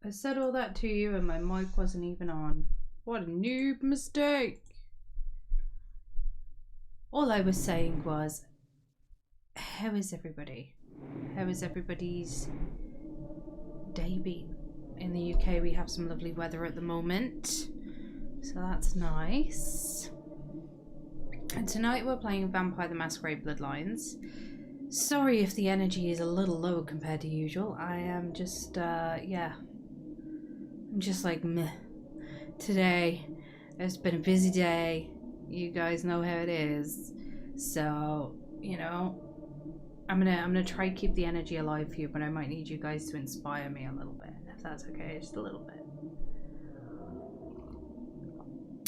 I said all that to you and my mic wasn't even on. What a noob mistake. All I was saying was, how is everybody? How is everybody's day been? In the UK we have some lovely weather at the moment, so that's nice. And tonight we're playing Vampire the Masquerade Bloodlines. Sorry if the energy is a little low compared to usual. I am just, yeah. I'm just like, meh. Today, it's been a busy day. You guys know how it is. So, you know, I'm gonna try to keep the energy alive for you, but I might need you guys to inspire me a little bit, if that's okay, just a little bit.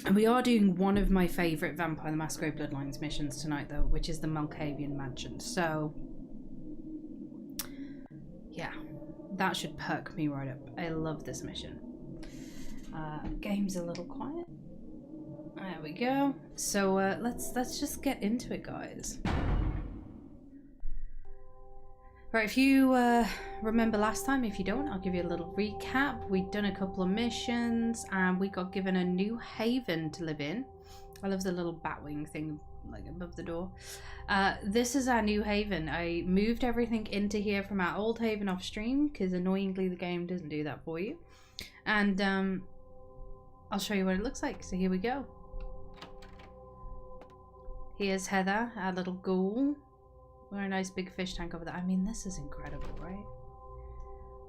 And we are doing one of my favourite Vampire the Masquerade Bloodlines missions tonight, though, which is the Malkavian Mansion. So, yeah, that should perk me right up. I love this mission. Game's a little quiet. There we go. So let's just get into it, guys. Right, if you remember last time, if you don't, I'll give you a little recap. We'd done a couple of missions and we got given a new haven to live in. I love the little batwing thing like above the door. This is our new haven. I moved everything into here from our old haven off stream because annoyingly the game doesn't do that for you. And I'll show you what it looks like. So here we go. Here's Heather, our little ghoul. We're a nice big fish tank over there. I mean, this is incredible, right?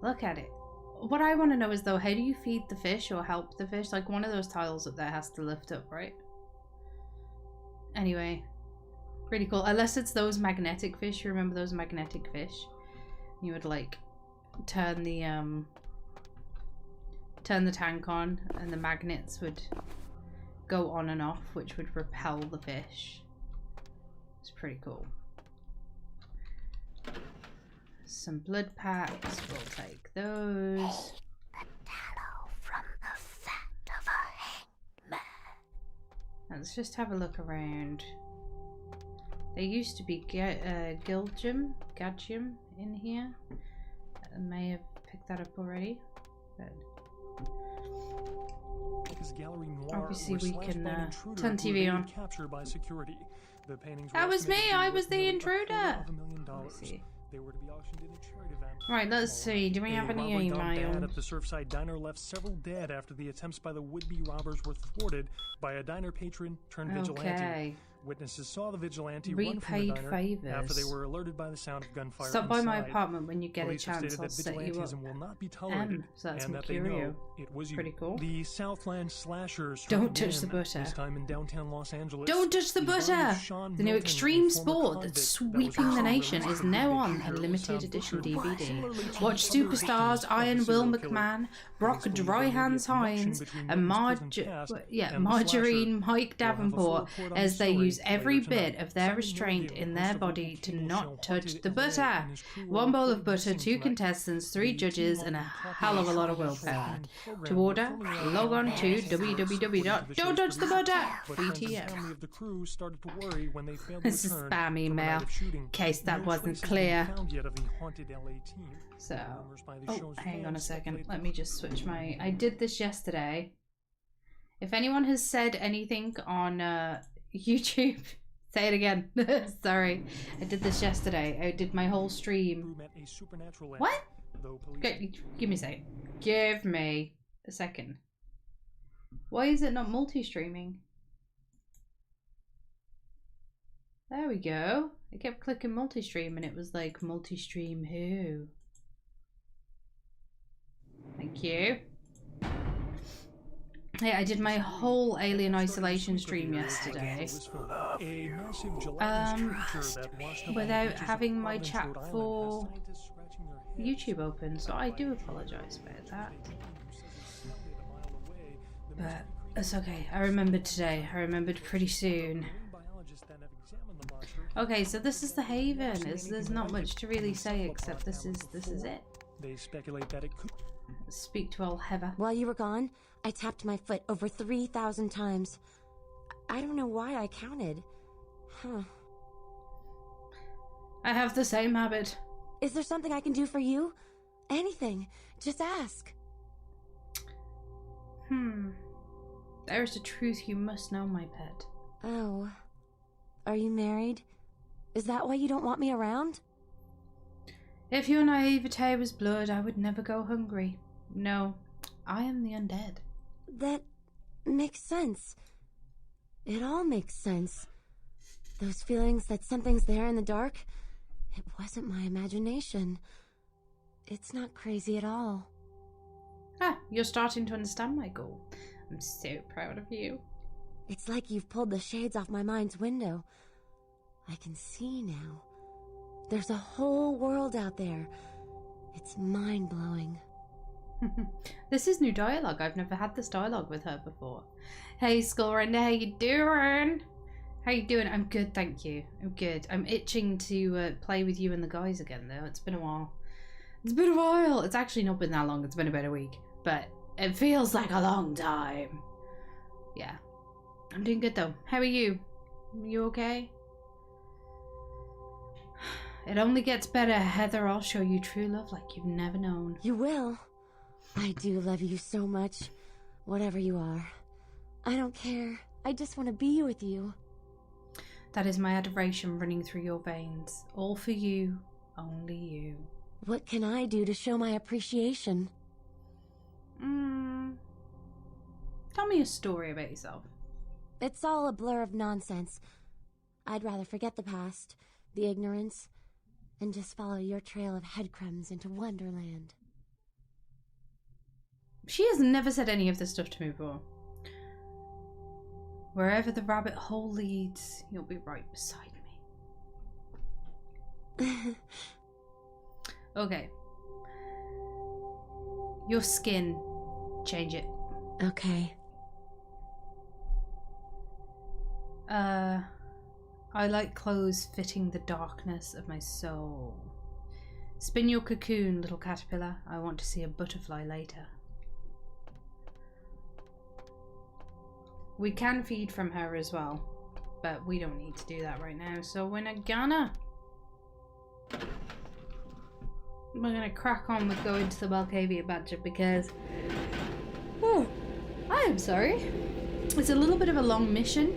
Look at it. What I want to know is, though, how do you feed the fish or help the fish? Like, one of those tiles up there has to lift up, right? Anyway, pretty cool. Unless it's those magnetic fish. You remember those magnetic fish? You would, like, turn the tank on and the magnets would go on and off, which would repel the fish. It's pretty cool. Some blood packs, we'll take those. The tallow from the fat of a hangman. Let's just have a look around. There used to be gadgium in here. I may have picked that up already, but obviously we can turn TV on. That was me, I was the intruder. They were to be auctioned in a charity event. Right, let's see. Do we have any email? At the Surfside Diner left several dead after the attempts by the would-be robbers were thwarted by a diner patron turned vigilante. Okay. Witnesses saw the vigilante run from the diner favors. after they were alerted by the sound of gunfire. Stop by inside. my apartment when you get Police a chance. Have I'll stated set that you up. vigilantism will not be tolerated, So that's and that they know it was you. Pretty cool. The Southland Slashers. Don't touch the butter. This time in downtown Los Angeles. Don't touch the butter! The new extreme sport that's sweeping the nation is now on a limited edition DVD. Watch superstars Iron Will McMahon, Brock Dryhands Hines, and Margarine Mike Davenport as they use every bit of their restraint in their body to not touch the butter. One bowl of butter, 2 contestants, 3 judges, and a hell of a lot of willpower. To order, log on to www.don'ttouchthebutter.vtmb. This is spam email, in case that wasn't clear. So, oh, hang on a second. Let me just switch my... I did this yesterday. If anyone has said anything on YouTube... Say it again. Sorry. I did this yesterday. I did my whole stream. What? Okay, give me a second. Give me a second. Why is it not multi-streaming? There we go. I kept clicking multi-stream and it was like, multi-stream who? Thank you. Yeah, I did my whole Alien Isolation stream yesterday. Without having my chat for YouTube open, so I do apologise about that. But it's okay. I remembered today. I remembered pretty soon. Okay, so this is the Haven. There's not much to really say except this is it. They speculate that it could speak to old Heather. While you were gone, I tapped my foot over 3,000 times. I don't know why I counted. Huh. I have the same habit. Is there something I can do for you? Anything. Just ask. There is a truth you must know, my pet. Oh. Are you married? Is that why you don't want me around? If your naivete was blood, I would never go hungry. No, I am the undead. That makes sense. It all makes sense. Those feelings that something's there in the dark, it wasn't my imagination. It's not crazy at all. Ah, you're starting to understand my goal. I'm so proud of you. It's like you've pulled the shades off my mind's window. I can see now. There's a whole world out there. It's mind-blowing. This is new dialogue. I've never had this dialogue with her before. Hey, Skullrender, how you doing? How you doing? I'm good, thank you. I'm good. I'm itching to play with you and the guys again, though. It's been a while. It's been a while. It's actually not been that long. It's been about a week. But it feels like a long time. Yeah. I'm doing good, though. How are you? You okay? It only gets better, Heather. I'll show you true love like you've never known. You will. I do love you so much. Whatever you are. I don't care. I just want to be with you. That is my adoration running through your veins. All for you. Only you. What can I do to show my appreciation? Tell me a story about yourself. It's all a blur of nonsense. I'd rather forget the past, the ignorance, and just follow your trail of headcrumbs into Wonderland. She has never said any of this stuff to me before. Wherever the rabbit hole leads, you'll be right beside me. Okay. Your skin. Change it. Okay. I like clothes fitting the darkness of my soul. Spin your cocoon, little caterpillar. I want to see a butterfly later. We can feed from her as well, but we don't need to do that right now, so we're not gonna. We're gonna crack on with going to the Malkavian Mansion because... Oh, I am sorry. It's a little bit of a long mission.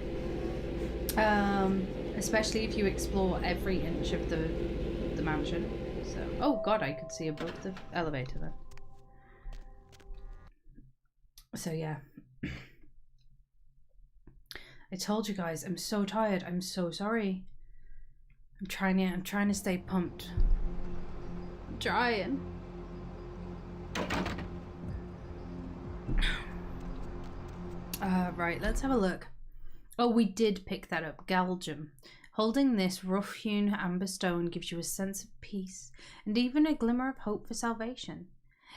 Especially if you explore every inch of the mansion. So, oh god, I could see above the elevator then. So yeah. I told you guys, I'm so tired. I'm so sorry. I'm trying to stay pumped. I'm trying. Right, let's have a look. Oh, we did pick that up. Galgium. Holding this rough-hewn amber stone gives you a sense of peace and even a glimmer of hope for salvation.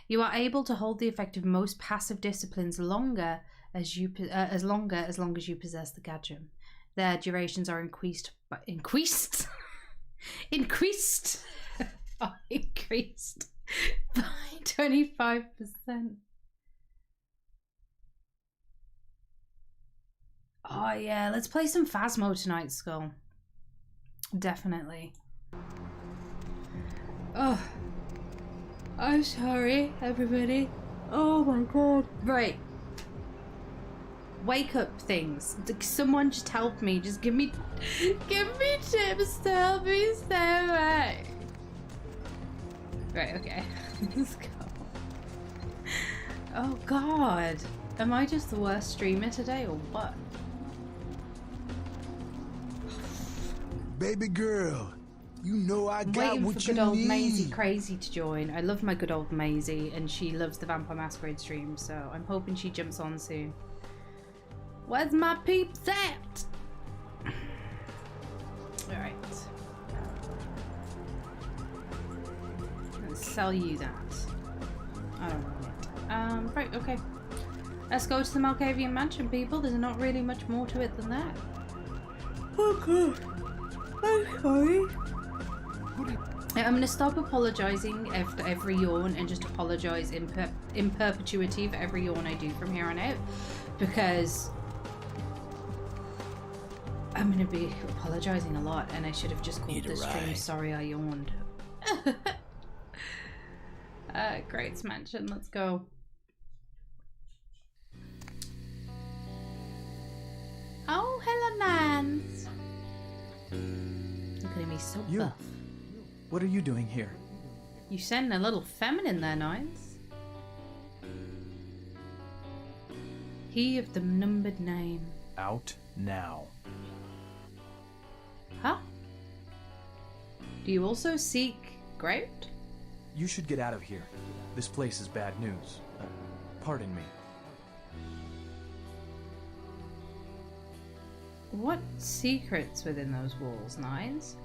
You are able to hold the effect of most passive disciplines as long as you possess the Galgium. Their durations are increased by 25%. Oh yeah, let's play some Phasmo tonight, Skull. Definitely. Oh, I'm sorry, everybody. Oh my god. Right. Wake up things. Someone just help me. Just give me tips to help me stay awake. Right, okay. Let's go. Oh god. Am I just the worst streamer today or what? Baby girl, you know I got Waiting what for you good old need. Maisie Crazy to join. I love my good old Maisie, and she loves the Vampire Masquerade stream, so I'm hoping she jumps on soon. Where's my peeps at? Alright. Let's sell you that. I don't want it. Right, okay. Let's go to the Malkavian Mansion, people. There's not really much more to it than that. Okay. I'm sorry. I'm going to stop apologising after every yawn and just apologise in perpetuity for every yawn I do from here on out, because I'm going to be apologising a lot, and I should have just called this stream Sorry I Yawned. Great Mansion, let's go. friends. Look at him, he's so You. buff. What are you doing here? You sound a little feminine there, Nines. He of the numbered name. Out now. Huh? Do you also seek Grout? You should get out of here. This place is bad news. Pardon me. What secrets within those walls, Nines?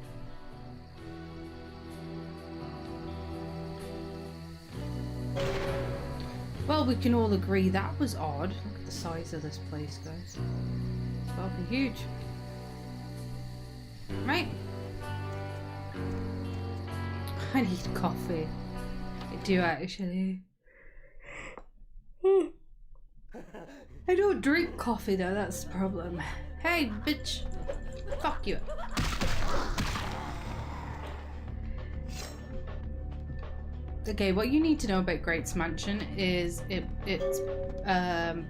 Well, we can all agree that was odd. Look at the size of this place, guys. It's fucking huge. Right. I need coffee. I do actually. I don't drink coffee though, that's the problem. Hey, bitch. Fuck you. Okay, what you need to know about Great's Mansion is it's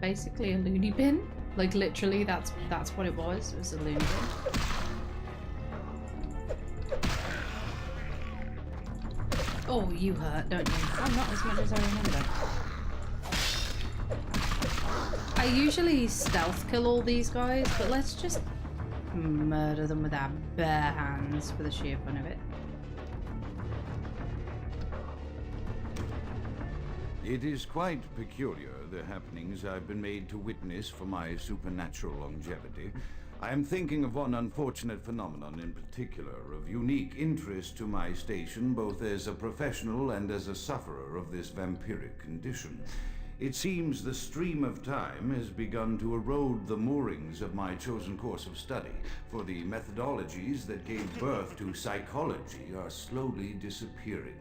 basically a loony bin. Like literally, that's what it was. It was a loony bin. Oh, you hurt, don't you? Oh, not as much as I remember. I usually stealth kill all these guys, but let's just murder them with our bare hands for the sheer fun of it. It is quite peculiar, the happenings I've been made to witness for my supernatural longevity. I am thinking of one unfortunate phenomenon in particular, of unique interest to my station, both as a professional and as a sufferer of this vampiric condition. It seems the stream of time has begun to erode the moorings of my chosen course of study, for the methodologies that gave birth to psychology are slowly disappearing.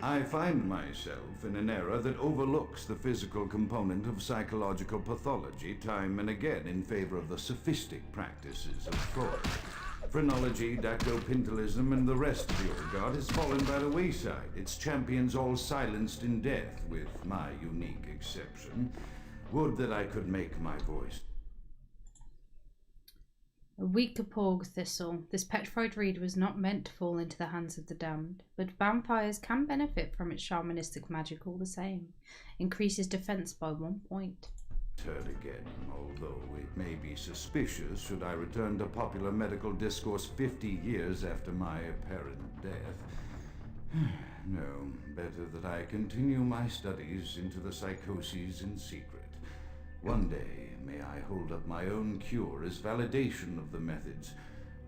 I find myself in an era that overlooks the physical component of psychological pathology time and again in favor of the sophistic practices of Freud. Phrenology, dactylpintilism, and the rest of the old guard has fallen by the wayside, its champions all silenced in death, with my unique exception. Would that I could make my voice. A weak porg thistle. This petrified reed was not meant to fall into the hands of the damned, but vampires can benefit from its shamanistic magic all the same. Increases defense by 1 point. Heard again, although it may be suspicious should I return to popular medical discourse 50 years after my apparent death. No, better that I continue my studies into the psychoses in secret. One day, may I hold up my own cure as validation of the methods.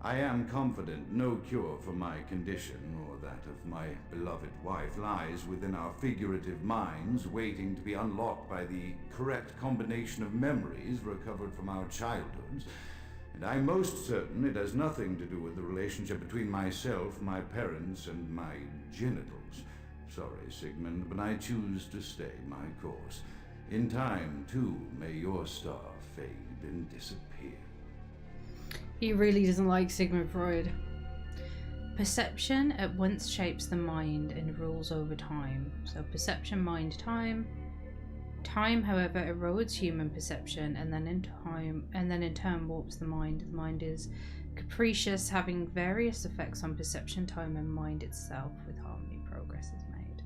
I am confident no cure for my condition, or that of my beloved wife, lies within our figurative minds, waiting to be unlocked by the correct combination of memories recovered from our childhoods. And I'm most certain it has nothing to do with the relationship between myself, my parents, and my genitals. Sorry, Sigmund, but I choose to stay my course. In time, too, may your star fade and disappear. He really doesn't like Sigmund Freud. Perception at once shapes the mind and rules over time. So perception, mind, time. Time, however, erodes human perception and then in turn warps the mind. The mind is capricious, having various effects on perception, time, and mind itself. With harmony, progress is made.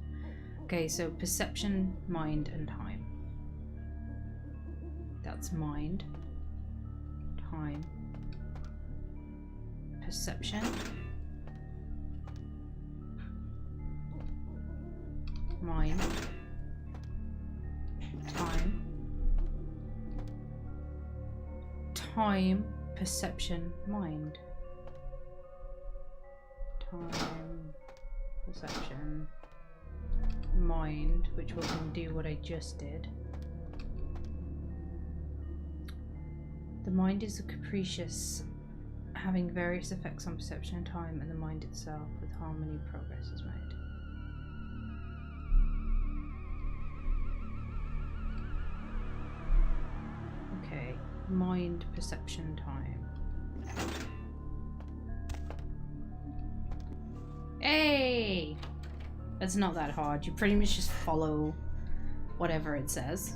Okay, so perception, mind, and time. That's mind, time, perception, mind, time, perception, mind, time, perception, mind, which will then do what I just did. The mind is capricious, having various effects on perception and time, and the mind itself. With harmony, progress is made. Okay, mind, perception, time. Hey! That's not that hard. You pretty much just follow whatever it says.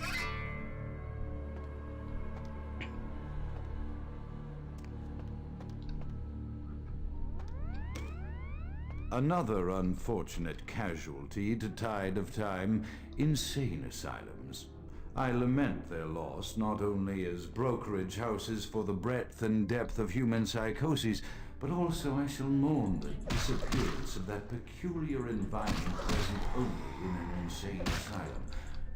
Another unfortunate casualty to tide of time, insane asylums. I lament their loss not only as brokerage houses for the breadth and depth of human psychoses, but also I shall mourn the disappearance of that peculiar environment present only in an insane asylum.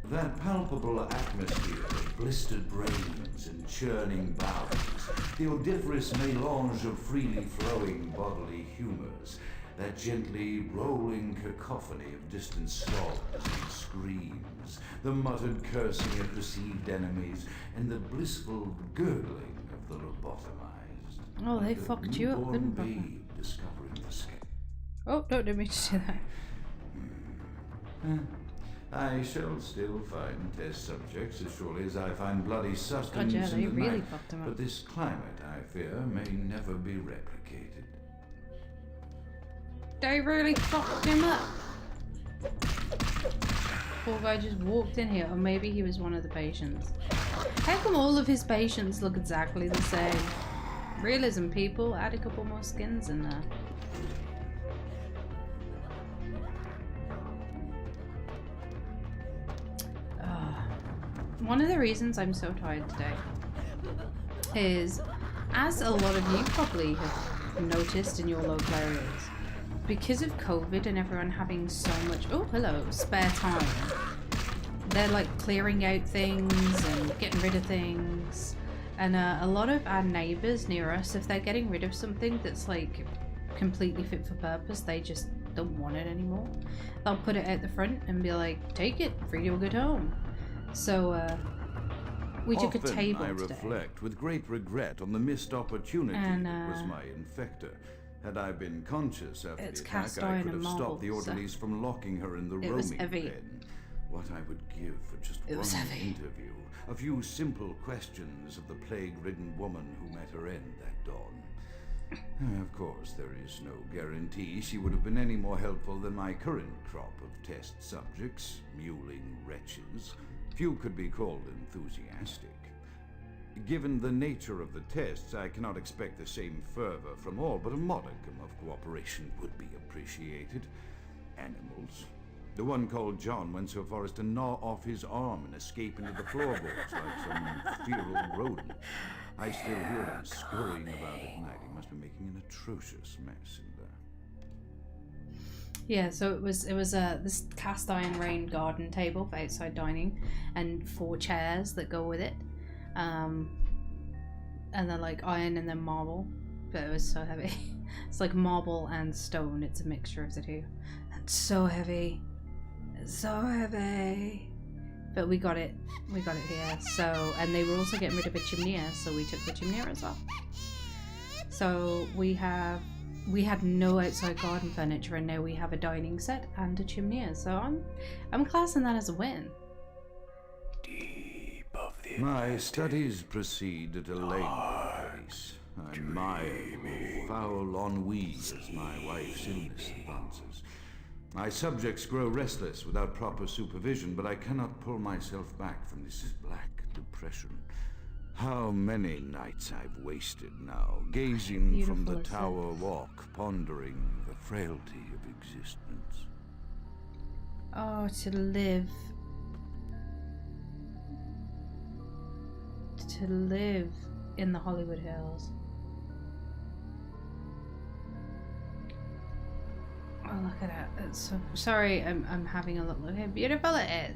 That palpable atmosphere of blistered brains and churning bowels, the odoriferous melange of freely flowing bodily humors, that gently rolling cacophony of distant sobs and screams, the muttered cursing of perceived enemies, and the blissful gurgling of the lobotomized. Oh, they Like a fucked you up, newborn didn't they? babe discovering the sky. Oh, no, didn't mean to do that. I shall still find test subjects as surely as I find bloody sustenance God, yeah, they in the really night. fucked him up. But this climate, I fear, may never be replicated. They really fucked him up. Poor guy just walked in here, or maybe he was one of the patients. How come all of his patients look exactly the same? Realism, people. Add a couple more skins in there. One of the reasons I'm so tired today is, as a lot of you probably have noticed in your local areas, because of COVID and everyone having so much, oh hello, spare time, they're like clearing out things and getting rid of things. And a lot of our neighbours near us, if they're getting rid of something that's like completely fit for purpose, they just don't want it anymore. They'll put it out the front and be like, take it, free your good home. So we took a Often table I today. reflect with great regret on the missed opportunity And, that was my infector. Had I been conscious after it's the attack, cast I iron could and have stopped the marble, so orderlies from locking her in the it was roaming heavy. pen. What I would give for just It was one heavy. interview, a few simple questions of the plague-ridden woman who met her end that dawn. Of course, there is no guarantee she would have been any more helpful than my current crop of test subjects, mewling wretches. Few could be called enthusiastic. Given the nature of the tests, I cannot expect the same fervor from all, but a modicum of cooperation would be appreciated. Animals. The one called John went so far as to gnaw off his arm and escape into the floorboards like some feral rodent. I still hear him scurrying about at night. He must be making an atrocious mess in there. Yeah, so it was this cast iron rain garden table for outside dining, and 4 chairs that go with it, and they're like iron and then marble, but it was so heavy. It's like marble and stone. It's a mixture of the two. It's so heavy. It's so heavy. But we got it here. So, and they were also getting rid of a chimney, so we took the chimney as well. So we had no outside garden furniture, and now we have a dining set and a chimney. So I'm classing that as a win. Deep of the My studies proceed at a languid pace. I mime with foul ennui as my wife's illness advances. My subjects grow restless without proper supervision, but I cannot pull myself back from this black depression. How many nights I've wasted now, gazing from the Beautiful, isn't it? tower walk, pondering the frailty of existence. Oh, to live in the Hollywood Hills. Oh, look at that. It's so sorry. I'm having a look. Look how beautiful it is.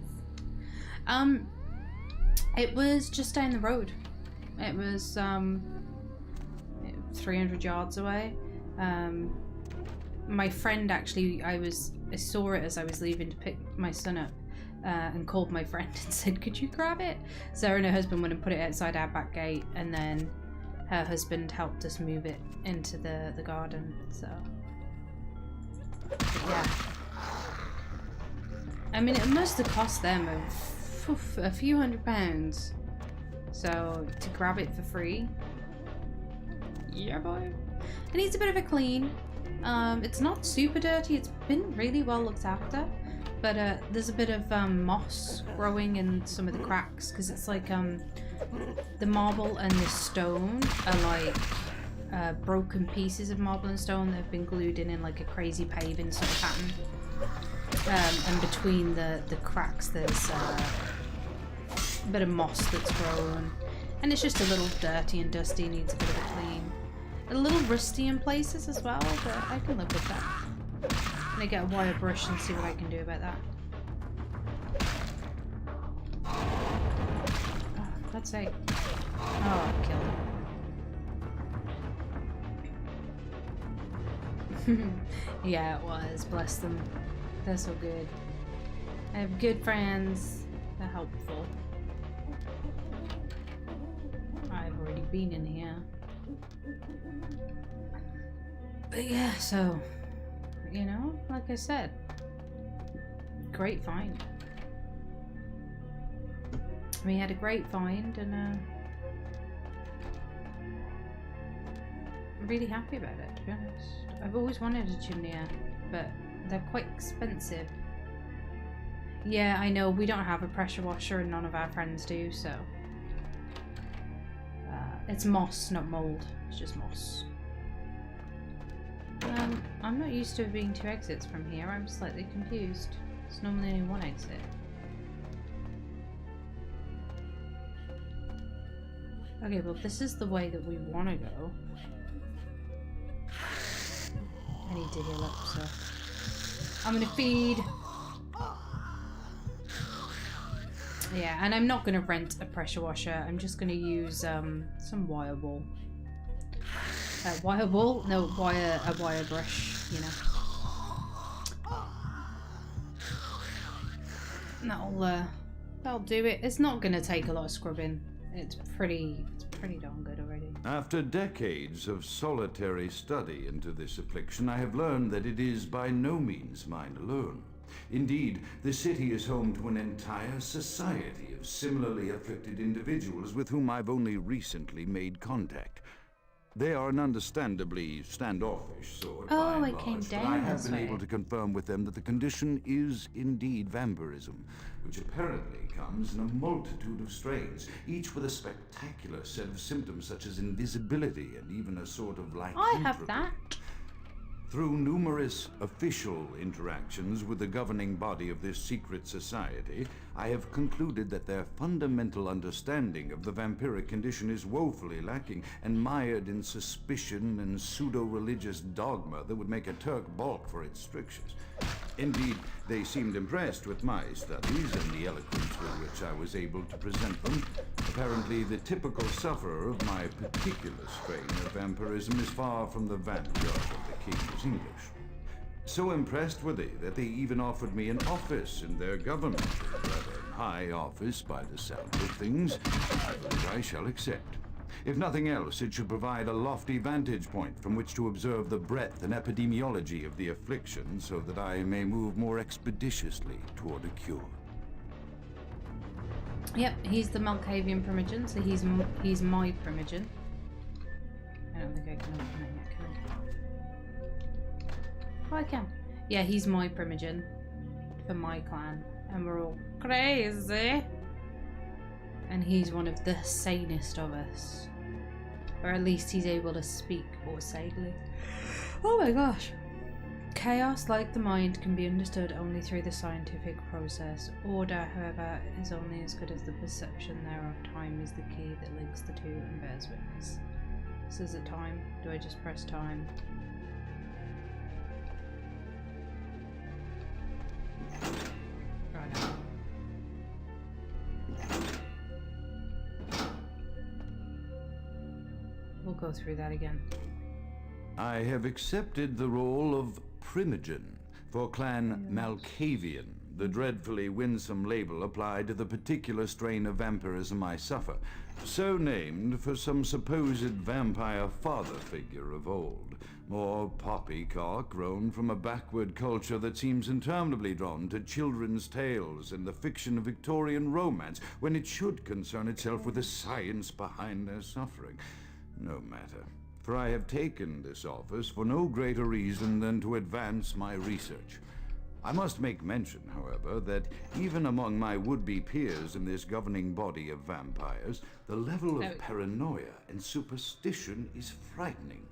It was just down the road. It was 300 yards away. My friend actually, I saw it as I was leaving to pick my son up, and called my friend and said, "Could you grab it?" Sarah and her husband went and put it outside our back gate, and then her husband helped us move it into the garden. So. Yeah. I mean, it must have cost them a few £100. So, to grab it for free. Yeah, boy. It needs a bit of a clean. It's not super dirty. It's been really well looked after. But there's a bit of moss growing in some of the cracks. Because it's like the marble and the stone are like broken pieces of marble and stone that have been glued in like a crazy paving sort of pattern. And between the cracks there's a bit of moss that's grown. And it's just a little dirty and dusty, needs a bit of a clean. A little rusty in places as well, but I can live with that. I'm gonna get a wire brush and see what I can do about that. Oh, for God's sake. Oh, I killed him. Yeah, it was. Bless them. They're so good. I have good friends. They're helpful. I've already been in here. But yeah, so, you know, like I said, great find. We had a great find, and I'm really happy about it, to be honest. I've always wanted a chimney, but they're quite expensive. Yeah, I know, we don't have a pressure washer and none of our friends do, so. It's moss, not mold. It's just moss. I'm not used to it being 2 exits from here. I'm slightly confused. It's normally only 1 exit. Okay, well, this is the way that we want to go. I need to heal up, so I'm gonna feed. Yeah, and I'm not gonna rent a pressure washer. I'm just gonna use some wire wool. Wire wool? No, a wire brush, you know. That'll do it. It's not gonna take a lot of scrubbing. It's pretty darn good already. After decades of solitary study into this affliction, I have learned that it is by no means mine alone. Indeed, the city is home to an entire society of similarly afflicted individuals with whom I've only recently made contact. They are an understandably standoffish sort, Oh, by I and came large, down but I have this been way. able to confirm with them that the condition is indeed vampirism, which apparently comes in a multitude of strains, each with a spectacular set of symptoms such as invisibility and even a sort of lycanthropy. I have that. Through numerous official interactions with the governing body of this secret society, I have concluded that their fundamental understanding of the vampiric condition is woefully lacking and mired in suspicion and pseudo-religious dogma that would make a Turk balk for its strictures. Indeed, they seemed impressed with my studies and the eloquence with which I was able to present them. Apparently, the typical sufferer of my particular strain of vampirism is far from the vanguard of the King's English. So impressed were they that they even offered me an office in their government, a rather high office by the sound of things. I believe I shall accept. If nothing else, it should provide a lofty vantage point from which to observe the breadth and epidemiology of the affliction so that I may move more expeditiously toward a cure. Yep, he's the Malkavian Primogen, so he's my Primogen. I don't think I can open it yet, can I? Oh, I can. Yeah, he's my Primogen for my clan, and we're all crazy. And he's one of the sanest of us. Or at least he's able to speak more sanely. Oh my gosh. Chaos, like the mind, can be understood only through the scientific process. Order, however, is only as good as the perception thereof. Time is the key that links the two and bears witness. This is it time. Do I just press time? Right now. We'll go through that again. I have accepted the role of Primogen for Clan Malkavian, the dreadfully winsome label applied to the particular strain of vampirism I suffer, so named for some supposed vampire father figure of old, more poppycock grown from a backward culture that seems interminably drawn to children's tales and the fiction of Victorian romance when it should concern itself with the science behind their suffering. No matter, for I have taken this office for no greater reason than to advance my research. I must make mention, however, that even among my would-be peers in this governing body of vampires, the level of paranoia and superstition is frightening.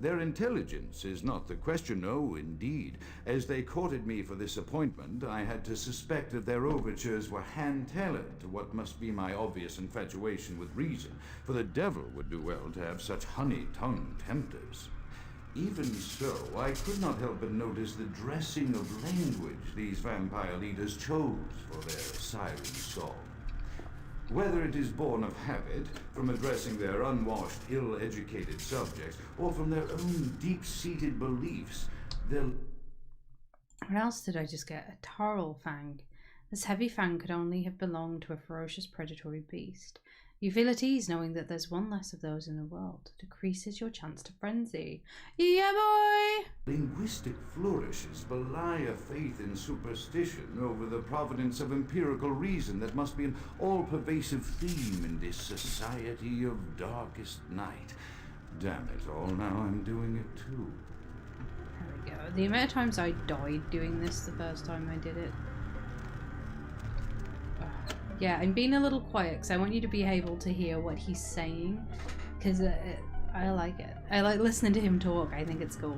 Their intelligence is not the question, no, indeed. As they courted me for this appointment, I had to suspect that their overtures were hand-tailored to what must be my obvious infatuation with reason, for the devil would do well to have such honey-tongued tempters. Even so, I could not help but notice the dressing of language these vampire leaders chose for their siren song. Whether it is born of habit, from addressing their unwashed, ill-educated subjects, or from their own deep-seated beliefs, they'll... What else did I just get? A Tarl Fang. This heavy fang could only have belonged to a ferocious predatory beast. You feel at ease knowing that there's one less of those in the world. It decreases your chance to frenzy. Yeah, boy! Linguistic flourishes belie a faith in superstition over the providence of empirical reason that must be an all-pervasive theme in this society of darkest night. Damn it all, now I'm doing it too. There we go. The amount of times I died doing this the first time I did it. Yeah, I'm being a little quiet because I want you to be able to hear what he's saying, because I like it. I like listening to him talk. I think it's cool.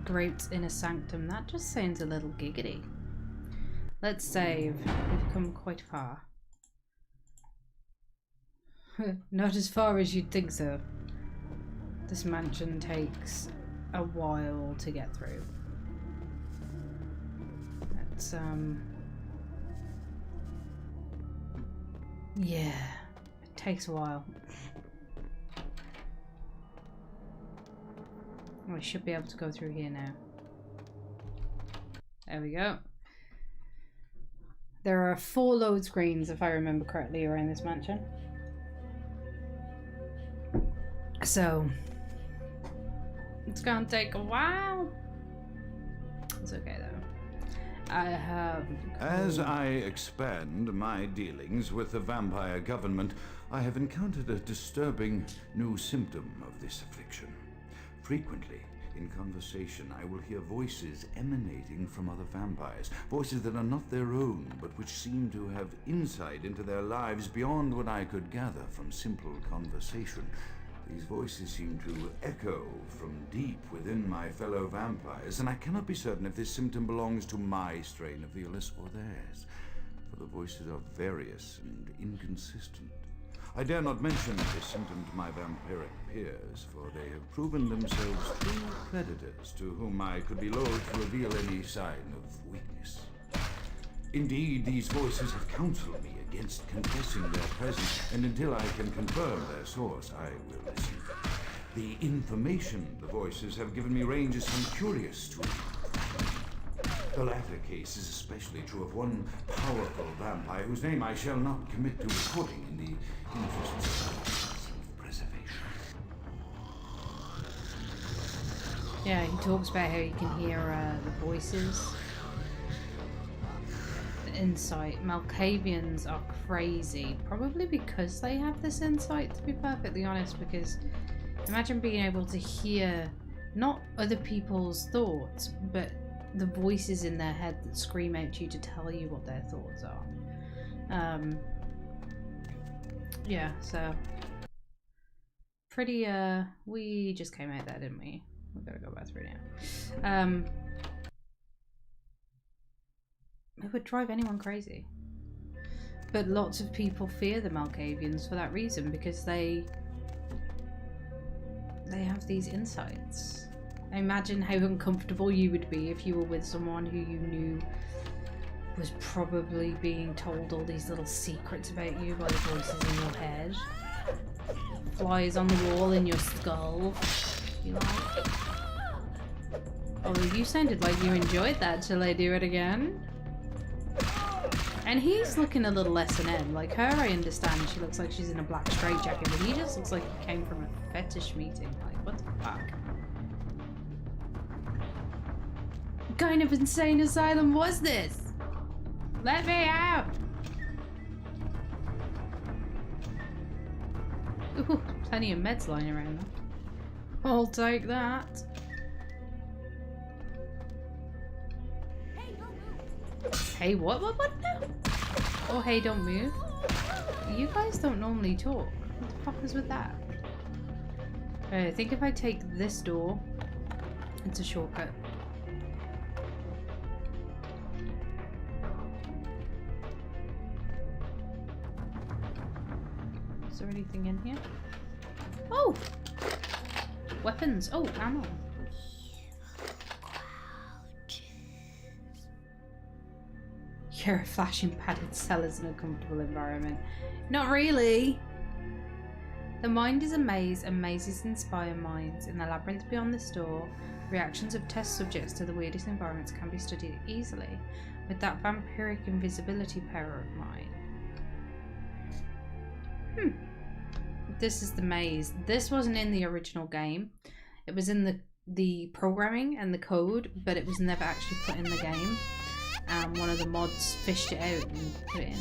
Groats in a sanctum. That just sounds a little giggity. Let's save. We've come quite far. Not as far as you'd think so. This mansion takes a while to get through. Yeah, it takes a while. We should be able to go through here now. There we go. There are 4 load screens, if I remember correctly, around this mansion. So it's gonna take a while. It's okay though. I have... As I expand my dealings with the vampire government, I have encountered a disturbing new symptom of this affliction. Frequently, in conversation, I will hear voices emanating from other vampires, voices that are not their own, but which seem to have insight into their lives beyond what I could gather from simple conversation. These voices seem to echo from deep within my fellow vampires, and I cannot be certain if this symptom belongs to my strain of the illness or theirs, for the voices are various and inconsistent. I dare not mention this symptom to my vampiric peers, for they have proven themselves true predators to whom I could be loath to reveal any sign of weakness. Indeed, these voices have counseled me against confessing their presence, and until I can confirm their source, I will listen. The information the voices have given me ranges from curious to... The latter case is especially true of one powerful vampire whose name I shall not commit to recording in the interests of self-preservation. Yeah, he talks about how you can hear the voices. Insight. Malkavians are crazy, probably because they have this insight, to be perfectly honest, because imagine being able to hear not other people's thoughts, but the voices in their head that scream out to you to tell you what their thoughts are. Yeah, so pretty we just came out there, didn't we? We've got to go back through now. It would drive anyone crazy. But lots of people fear the Malkavians for that reason, because they have these insights. Imagine how uncomfortable you would be if you were with someone who you knew was probably being told all these little secrets about you by the voices in your head. Flies on the wall in your skull. You like? Although you sounded like you enjoyed that. Shall I do it again? And he's looking a little S&M. Like her, I understand. She looks like she's in a black straitjacket, but he just looks like he came from a fetish meeting. Like, what the fuck? What kind of insane asylum was this? Let me out! Ooh, plenty of meds lying around though. I'll take that. Hey, what? No. Oh, hey, don't move. You guys don't normally talk. What the fuck is with that? I think if I take this door, it's a shortcut. Is there anything in here? Oh! Weapons. Oh, ammo. You're a flashing padded cellars in a comfortable environment. Not really. The mind is a maze, and mazes inspire minds. In the labyrinth beyond this door, reactions of test subjects to the weirdest environments can be studied easily with that vampiric invisibility power of mine. This is the maze. This wasn't in the original game. It was in the programming and the code, but it was never actually put in the game. One of the mods fished it out and put it in.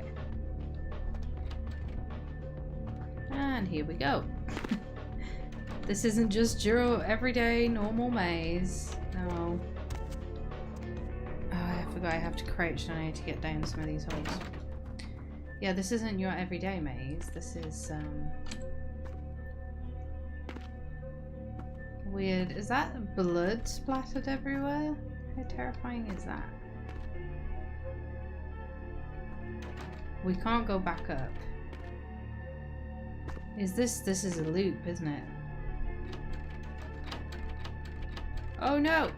Okay. And here we go. This isn't just your everyday normal maze. No. Oh, I forgot I have to crouch and I need to get down some of these holes. Yeah, this isn't your everyday maze. This is weird. Is that blood splattered everywhere? How terrifying is that? We can't go back up. This is a loop, isn't it? Oh no!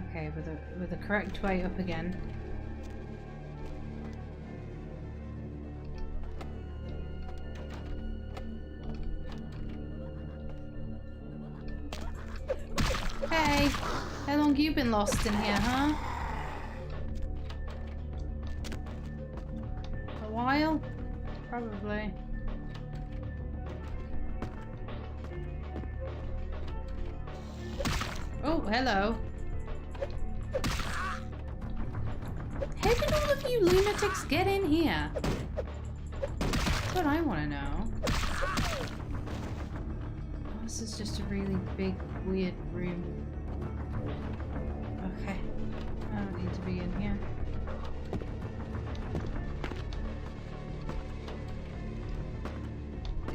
Okay, with the correct way up again. Hey, how long you been lost in here, huh? A while? Probably. Oh, hello. How did all of you lunatics get in here? That's what I want to know. Oh, this is just a really big, weird room. Okay. I don't need to be in here.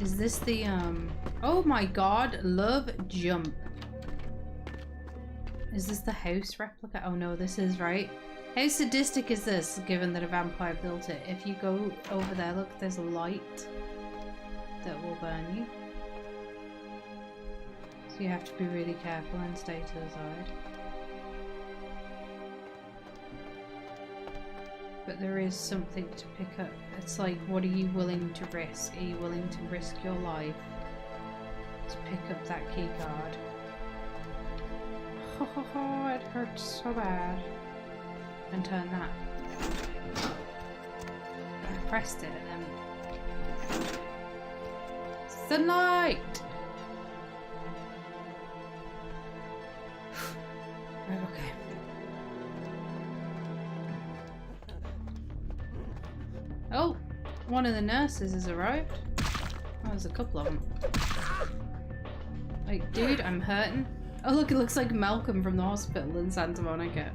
Is this the, oh my god, love jump. Is this the house replica? Oh no, this is, right? How sadistic is this, given that a vampire built it? If you go over there, look, there's a light that will burn you. So you have to be really careful and stay to the side. But there is something to pick up. It's like, what are you willing to risk? Are you willing to risk your life to pick up that key card? Oh, it hurts so bad. And turn that. I pressed it and then... Sunlight! Right, okay. Oh! One of the nurses has arrived. Oh, there's a couple of them. Like, dude, I'm hurting. Oh look, it looks like Malcolm from the hospital in Santa Monica.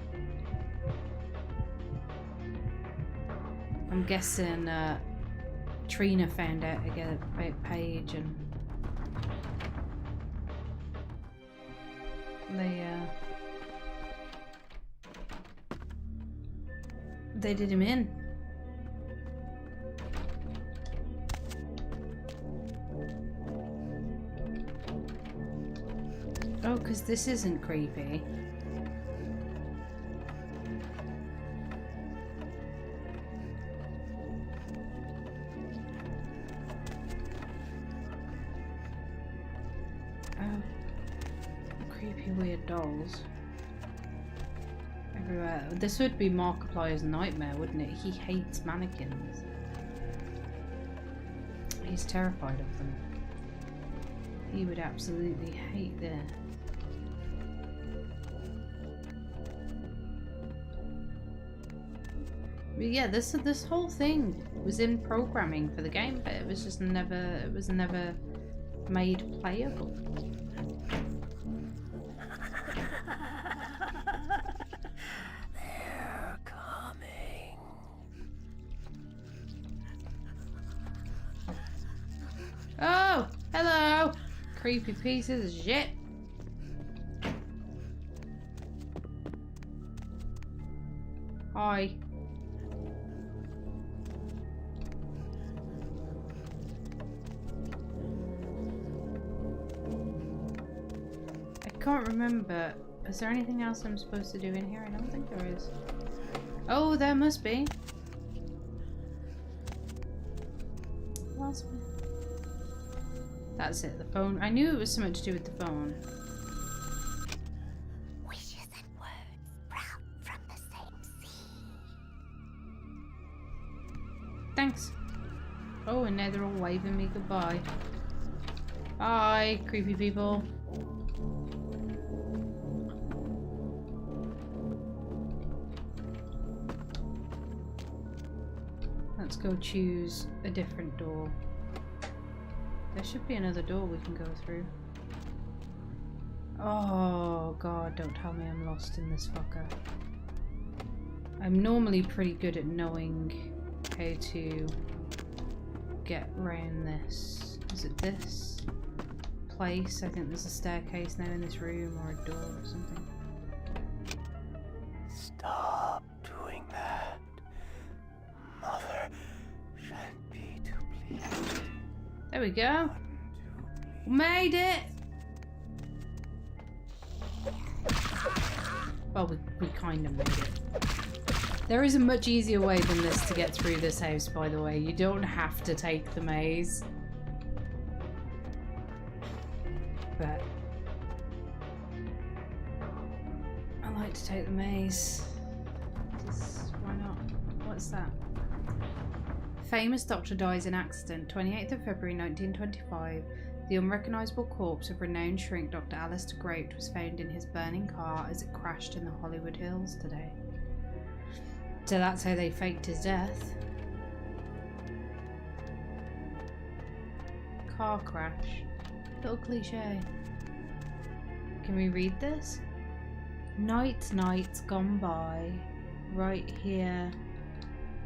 I'm guessing Trina found out again about Paige and they did him in. Oh, because this isn't creepy. Creepy weird dolls everywhere. This would be Markiplier's nightmare, wouldn't it? He hates mannequins. He's terrified of them. He would absolutely hate this. But yeah, this whole thing was in programming for the game, but it was just never made playable. They're coming. Oh, hello, creepy pieces of shit. Hi. I can't remember. Is there anything else I'm supposed to do in here? I don't think there is. Oh, there must be. What else? That's it, the phone. I knew it was something to do with the phone. Wishes and words sprout from the same seed. Thanks. Oh, and now they're all waving me goodbye. Bye, creepy people. Let's go choose a different door. There should be another door we can go through. Oh god, don't tell me I'm lost in this fucker. I'm normally pretty good at knowing how to get around this. Is it this place? I think there's a staircase now in this room, or a door or something. Stop doing that. Mother shan't be too pleased. There we go. Made it! Well, we kind of made it. There is a much easier way than this to get through this house, by the way. You don't have to take the maze. But I like to take the maze. Just, why not? What's that? Famous doctor dies in accident, 28th of February 1925. The unrecognisable corpse of renowned shrink Dr. Alistair Grote was found in his burning car as it crashed in the Hollywood Hills today. So that's how they faked his death. Car crash. Little cliche. Can we read this? Nights gone by. Right here.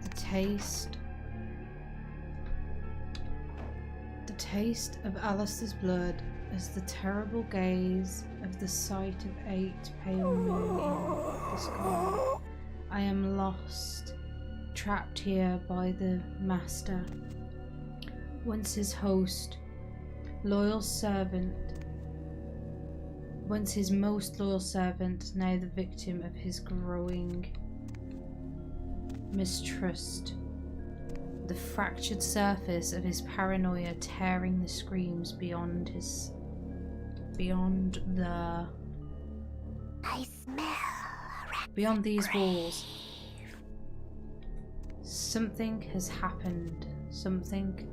The taste of Alistair's blood as the terrible gaze of the sight of 8 pale moon in the sky. I am lost, trapped here by the master. Once his host, loyal servant, once his most loyal servant, now the victim of his growing mistrust. The fractured surface of his paranoia tearing the screams beyond these walls. Something has happened. Something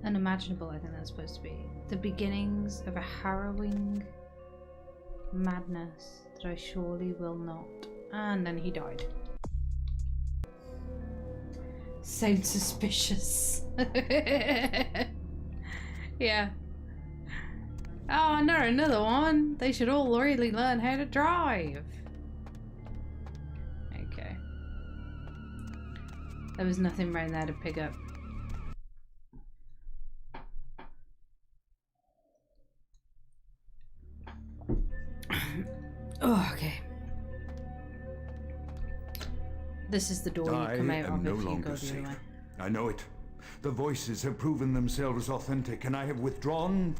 unimaginable, I think that's supposed to be. The beginnings of a harrowing madness that I surely will not. And then he died. Sounds suspicious. Yeah. Oh no, another one. They should all really learn how to drive. Okay. There was nothing around there to pick up. Oh, okay. This is the door you come out of if you go the other way. I know it. The voices have proven themselves authentic, and I have withdrawn.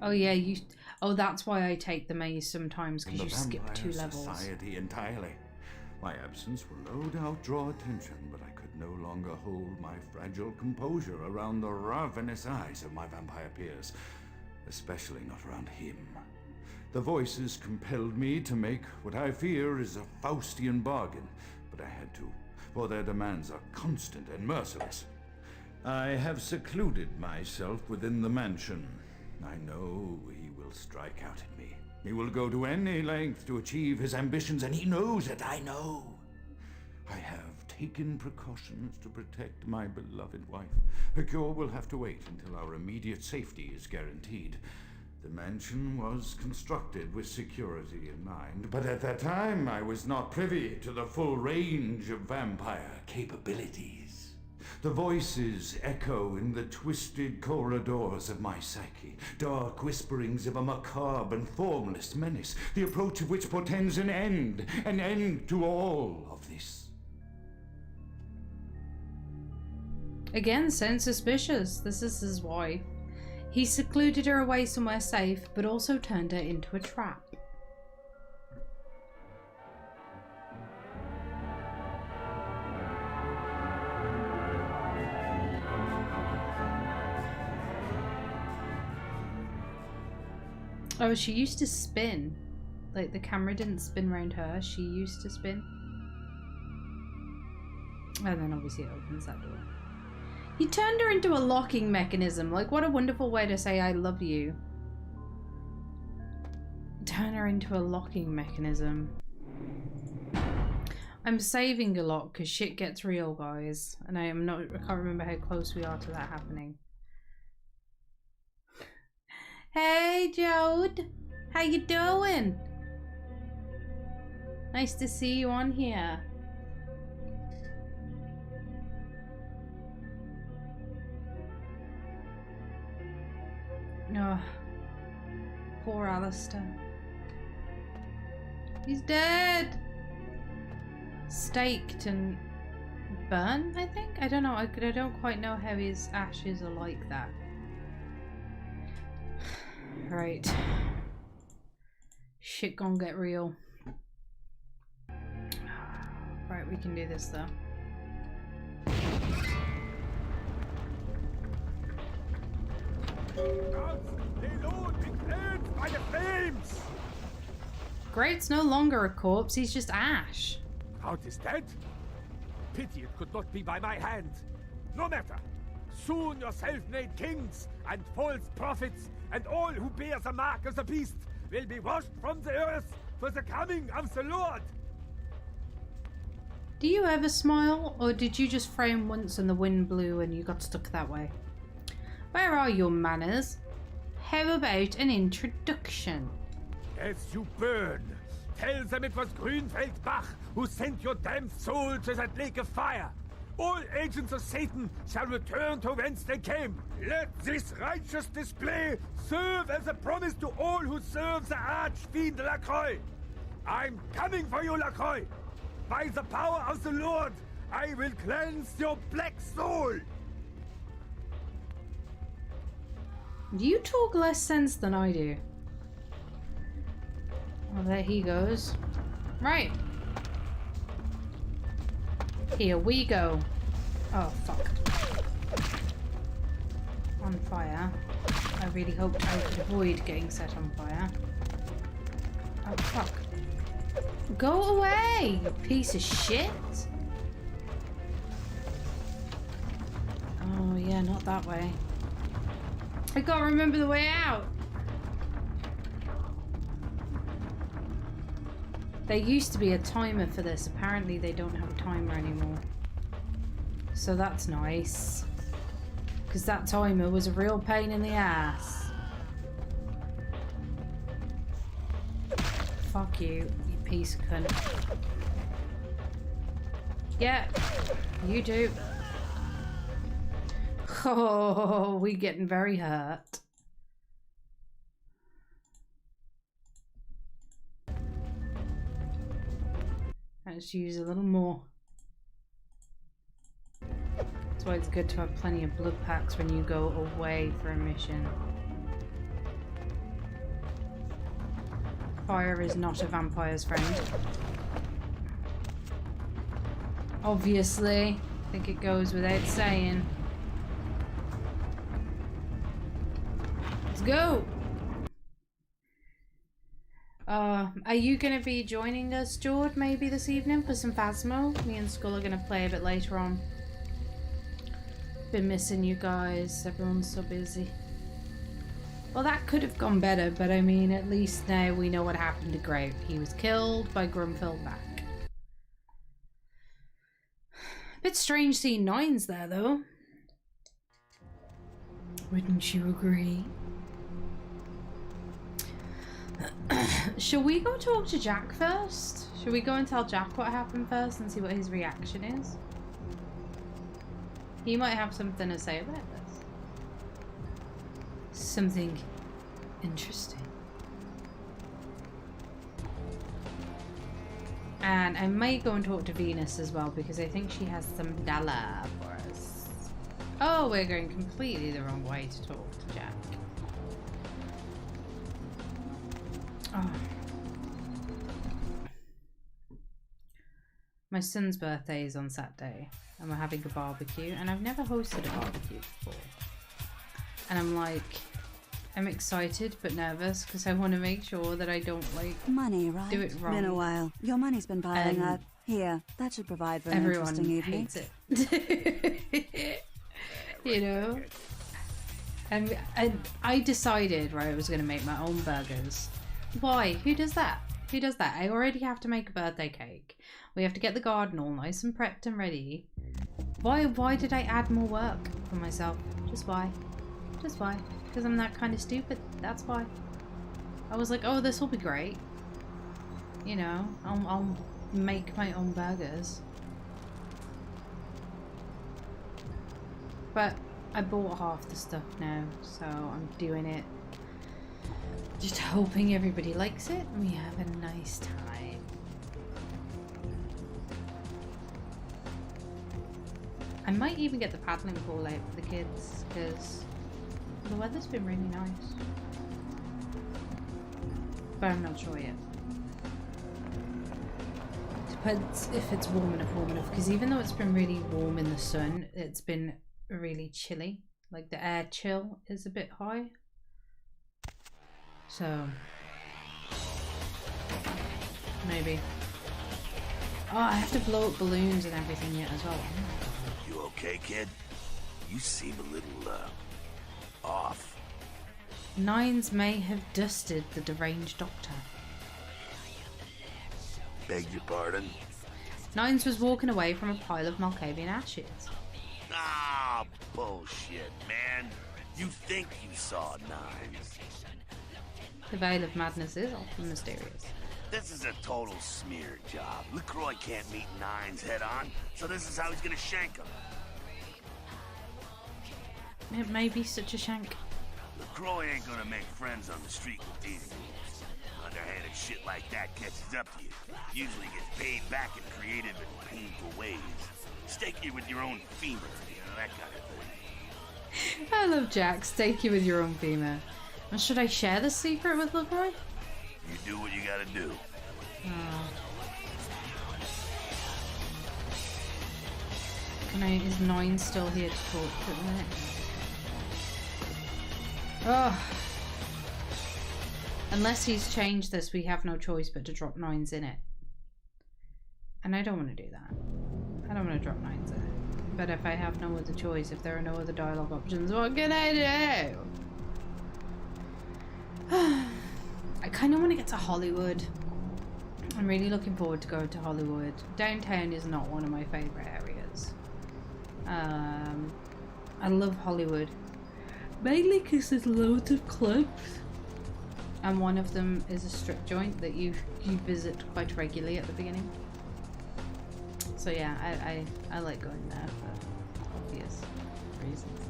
Oh yeah, you. Oh, that's why I take the maze sometimes, because you skip 2 levels. Society entirely. My absence will no doubt draw attention, but I could no longer hold my fragile composure around the ravenous eyes of my vampire peers, especially not around him. The voices compelled me to make what I fear is a Faustian bargain, but I had to, for their demands are constant and merciless. I have secluded myself within the mansion. I know he will will strike out at me. He will go to any length to achieve his ambitions, and he knows it, I know. I have taken precautions to protect my beloved wife. Her cure will have to wait until our immediate safety is guaranteed. The mansion was constructed with security in mind, but at that time I was not privy to the full range of vampire capabilities. The voices echo in the twisted corridors of my psyche, dark whisperings of a macabre and formless menace, the approach of which portends an end to all of this. Again, sounds suspicious. This is his wife. He secluded her away somewhere safe, but also turned her into a trap. Oh, she used to spin. Like, the camera didn't spin around her, she used to spin. And then obviously it opens that door. He turned her into a locking mechanism. Like, what a wonderful way to say I love you. Turn her into a locking mechanism. I'm saving a lot because shit gets real, guys. And I can't remember how close we are to that happening. Hey, Jode. How you doing? Nice to see you on here. Oh, poor Alistair. He's dead! Staked and burned, I think? I don't know. I don't quite know how his ashes are like that. Right. Shit gon' get real. Right, we can do this though. By the flames! Great's no longer a corpse, he's just ash. Count is dead? Pity it could not be by my hand. No matter. Soon your self-made kings and false prophets and all who bear the mark of the beast will be washed from the earth for the coming of the Lord. Do you ever smile, or did you just frame once and the wind blew and you got stuck that way? Where are your manners? How about an introduction? As you burn, tell them it was Grünfeld Bach who sent your damned soul to that lake of fire. All agents of Satan shall return to whence they came. Let this righteous display serve as a promise to all who serve the archfiend Lacroix. I'm coming for you, Lacroix. By the power of the Lord, I will cleanse your black soul. You talk less sense than I do. Well, there he goes. Right. Here we go. Oh, fuck. On fire. I really hoped I could avoid getting set on fire. Oh, fuck. Go away, you piece of shit. Oh, yeah, not that way. I can't remember the way out. There used to be a timer for this. Apparently they don't have a timer anymore. So that's nice. Because that timer was a real pain in the ass. Fuck you, you piece of cunt. Yeah, you do. Oh, we're getting very hurt. Let's use a little more. That's why it's good to have plenty of blood packs when you go away for a mission. Fire is not a vampire's friend. Obviously, I think it goes without saying. Let's go! Are you going to be joining us, Jord, maybe this evening for some Phasmo? Me and Skull are going to play a bit later on. Been missing you guys. Everyone's so busy. Well, that could have gone better, but I mean, at least now we know what happened to Grave. He was killed by Grumfieldback. A bit strange seeing Nines there, though. Wouldn't you agree? Shall we go talk to Jack first? Should we go and tell Jack what happened first and see what his reaction is? He might have something to say about this. Something interesting. And I might go and talk to Venus as well because I think she has some dollar for us. Oh, we're going completely the wrong way to talk to Jack. Oh. My son's birthday is on Saturday and we're having a barbecue, and I've never hosted a barbecue before. And I'm like, I'm excited but nervous because I want to make sure that I don't like money, right? do it wrong. Been a while. Your money's been piling up. Here, that should provide for an interesting evening. Everyone hates it. You know? And I decided, right, I was going to make my own burgers. Why? Who does that? Who does that? I already have to make a birthday cake. We have to get the garden all nice and prepped and ready. Why did I add more work for myself? Just why? Just why? Because I'm that kind of stupid. That's why. I was like, oh, this will be great. You know, I'll make my own burgers. But I bought half the stuff now, so I'm doing it. Just hoping everybody likes it and we have a nice time. I might even get the paddling pool out for the kids because the weather's been really nice. But I'm not sure yet. Depends if it's warm enough, because even though it's been really warm in the sun, it's been really chilly. Like the air chill is a bit high. So maybe. Oh, I have to blow up balloons and everything yet as well. You okay, kid? You seem a little off. Nines may have dusted the deranged doctor. Beg your pardon? Nines was walking away from a pile of Malkavian ashes. Ah, bullshit, man. You think you saw Nines. The Veil of Madness is often mysterious. This is a total smear job. LaCroix can't meet Nines head on, so this is how he's gonna shank him. It may be such a shank. LaCroix ain't gonna make friends on the street with these fools. Underhanded shit like that catches up to you. Usually gets paid back in creative and painful ways. Stake you with your own femur, you know, that kind of thing. I love Jack. Stake you with your own femur. And should I share the secret with LaCroix? You do what you gotta do. Oh. Is Nine still here to talk at the minute? Oh. Unless he's changed this, we have no choice but to drop Nines in it. And I don't want to do that. I don't want to drop Nines in it. But if I have no other choice, if there are no other dialogue options, what can I do? I kind of want to get to Hollywood. I'm really looking forward to going to Hollywood. Downtown is not one of my favourite areas. I love Hollywood. Mainly because there's loads of clubs. And one of them is a strip joint that you visit quite regularly at the beginning. So yeah, I like going there for obvious reasons.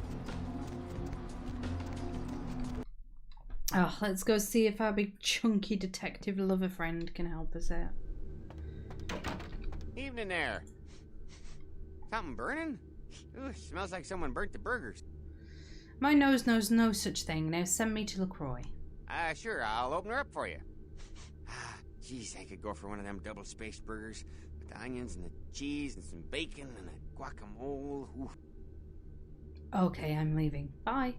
Oh, let's go see if our big chunky detective lover friend can help us out. Evening there. Something burning? Ooh, smells like someone burnt the burgers. My nose knows no such thing. Now send me to LaCroix. Sure, I'll open her up for you. Jeez, I could go for one of them double-spaced burgers with the onions and the cheese and some bacon and a guacamole. Ooh. Okay, I'm leaving. Bye.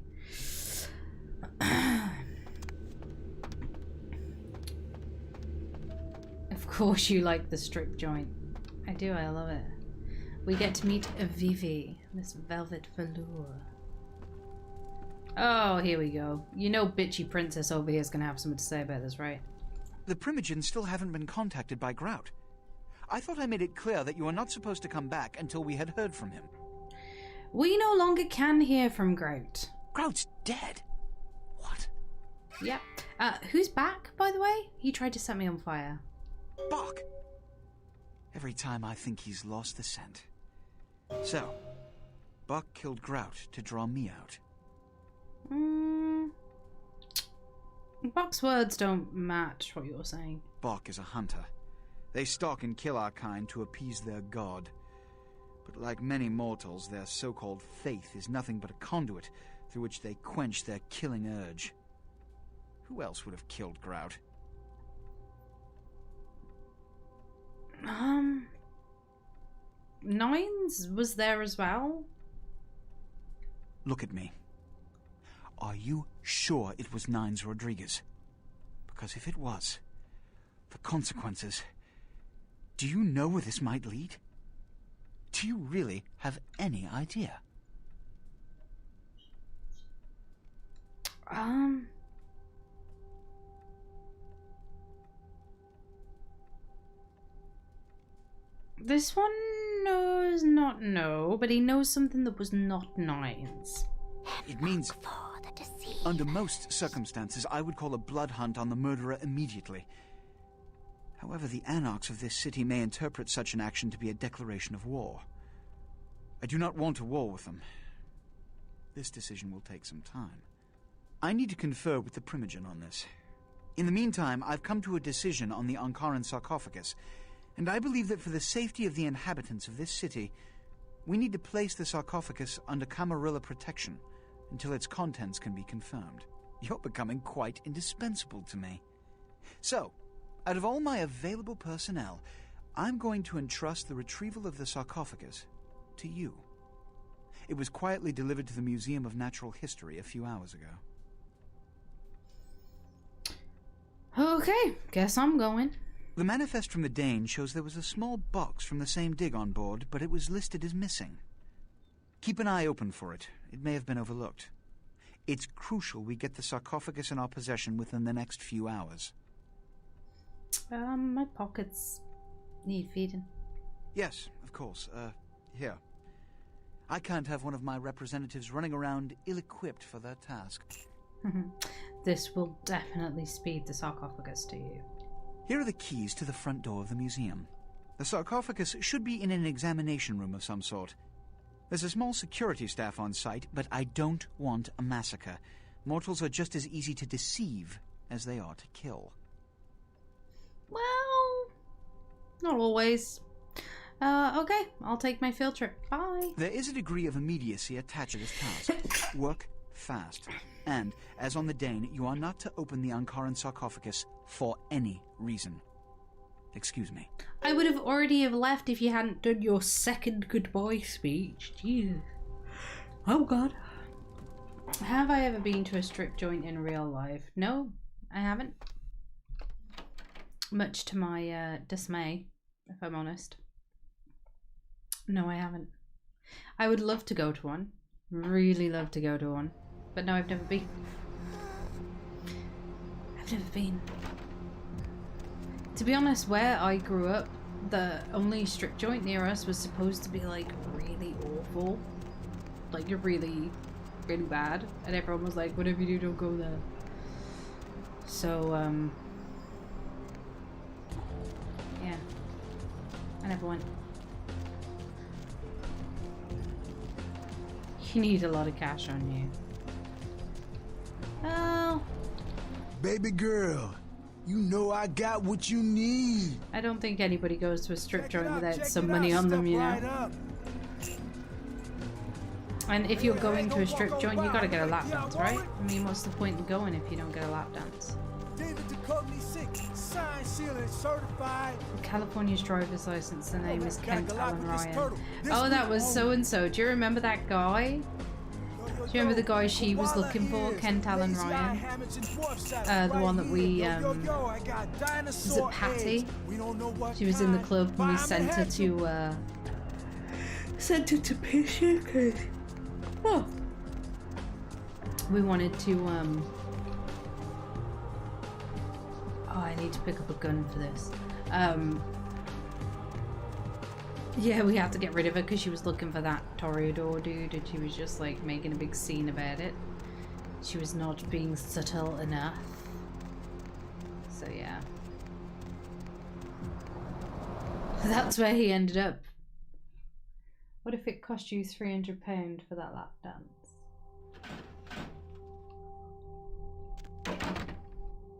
Of course you like the strip joint. I do, I love it. We get to meet Vivi, this velvet velour. Oh, here we go. You know bitchy princess over here is going to have something to say about this, right? The Primogens still haven't been contacted by Grout. I thought I made it clear that you are not supposed to come back until we had heard from him. We no longer can hear from Grout. Grout's dead? What? Yep. Who's back, by the way? He tried to set me on fire. Bok! Every time I think he's lost the scent. So, Bok killed Grout to draw me out. Bok's words don't match what you're saying. Bok is a hunter. They stalk and kill our kind to appease their god. But like many mortals, their so-called faith is nothing but a conduit through which they quench their killing urge. Who else would have killed Grout? Nines was there as well? Look at me. Are you sure it was Nines Rodriguez? Because if it was, the consequences... Do you know where this might lead? Do you really have any idea? This one knows not no, but he knows something that was not Nines. It means, under most circumstances, I would call a blood hunt on the murderer immediately. However, the anarchs of this city may interpret such an action to be a declaration of war. I do not want a war with them. This decision will take some time. I need to confer with the Primogen on this. In the meantime, I've come to a decision on the Ankaran sarcophagus, and I believe that for the safety of the inhabitants of this city, we need to place the sarcophagus under Camarilla protection until its contents can be confirmed. You're becoming quite indispensable to me. So, out of all my available personnel, I'm going to entrust the retrieval of the sarcophagus to you. It was quietly delivered to the Museum of Natural History a few hours ago. Okay, guess I'm going. The manifest from the Dane shows there was a small box from the same dig on board, but it was listed as missing. Keep an eye open for it. It may have been overlooked. It's crucial we get the sarcophagus in our possession within the next few hours. My pockets need feeding. Yes, of course. Here. I can't have one of my representatives running around ill-equipped for their task. This will definitely speed the sarcophagus to you. Here are the keys to the front door of the museum. The sarcophagus should be in an examination room of some sort. There's a small security staff on site, but I don't want a massacre. Mortals are just as easy to deceive as they are to kill. Well, not always. Okay, I'll take my field trip. Bye. There is a degree of immediacy attached to this task. Work fast. And, as on the Dane, you are not to open the Ankaran sarcophagus for any reason. Excuse me. I would have already have left if you hadn't done your second goodbye speech. Jeez. Oh God. Have I ever been to a strip joint in real life? No, I haven't. Much to my dismay, if I'm honest. No, I haven't. I would love to go to one. Really love to go to one. But no, I've never been. I've never been. To be honest, where I grew up, the only strip joint near us was supposed to be like really awful. Like you're really, really bad. And everyone was like, whatever you do, don't go there. So, yeah. I never went. You need a lot of cash on you. Oh. Baby girl, you know I got what you need. I don't think anybody goes to a strip joint without some money on them, you know. And if you're going to a strip joint, you gotta get a lap dance, right? I mean, what's the point in going if you don't get a lap dance? California's driver's license, the name is Kent Allen Ryan. Oh, that was so-and-so. Do you remember that guy? Do you remember the guy she was looking for? Kent Allen Ryan? The one that we, was it Patty? She was in the club and we sent her to, Pishickers. Oh. we wanted to, oh, I need to pick up a gun for this. Yeah, we had to get rid of her because she was looking for that Toreador dude and she was just like making a big scene about it. She was not being subtle enough. So yeah. That's where he ended up. What if it cost you £300 for that lap dance?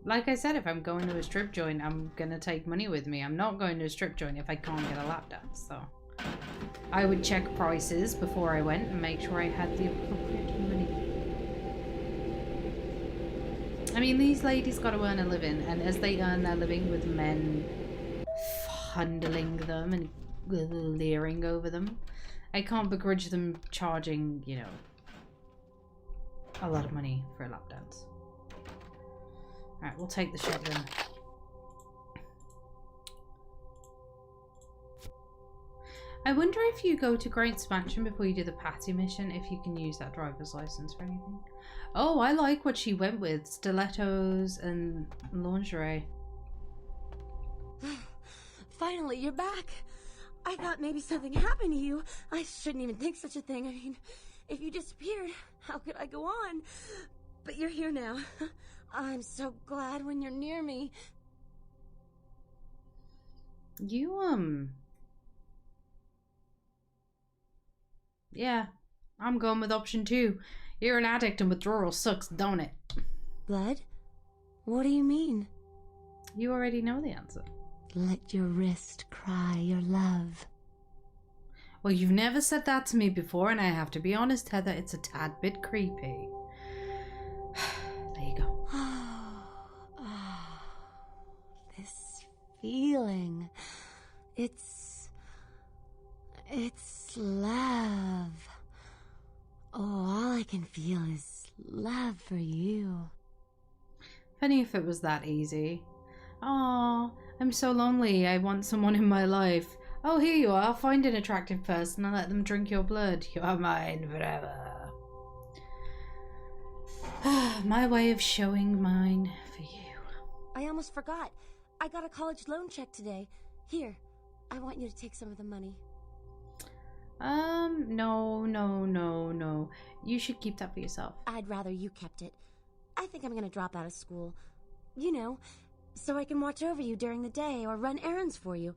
Like I said, if I'm going to a strip joint, I'm gonna take money with me. I'm not going to a strip joint if I can't get a lap dance, so I would check prices before I went and make sure I had the appropriate money. I mean, these ladies got to earn a living, and as they earn their living with men handling them and leering over them, I can't begrudge them charging, you know, a lot of money for a lap dance. Alright, we'll take the shotgun. I wonder if you go to Grant's Mansion before you do the Patty mission, if you can use that driver's license for anything. Oh, I like what she went with. Stilettos and lingerie. Finally, you're back. I thought maybe something happened to you. I shouldn't even think such a thing. I mean, if you disappeared, how could I go on? But you're here now. I'm so glad when you're near me. You, yeah, I'm going with option 2. You're an addict and withdrawal sucks, don't it? Blood? What do you mean? You already know the answer. Let your wrist cry your love. Well, you've never said that to me before, and I have to be honest, Heather, it's a tad bit creepy. There you go. This feeling. It's love. Oh, all I can feel is love for you. Funny if it was that easy. Aw, I'm so lonely. I want someone in my life. Oh, here you are. Find an attractive person and let them drink your blood. You are mine forever. My way of showing mine for you. I almost forgot. I got a college loan check today. Here, I want you to take some of the money. No. You should keep that for yourself. I'd rather you kept it. I think I'm gonna drop out of school. You know, so I can watch over you during the day or run errands for you.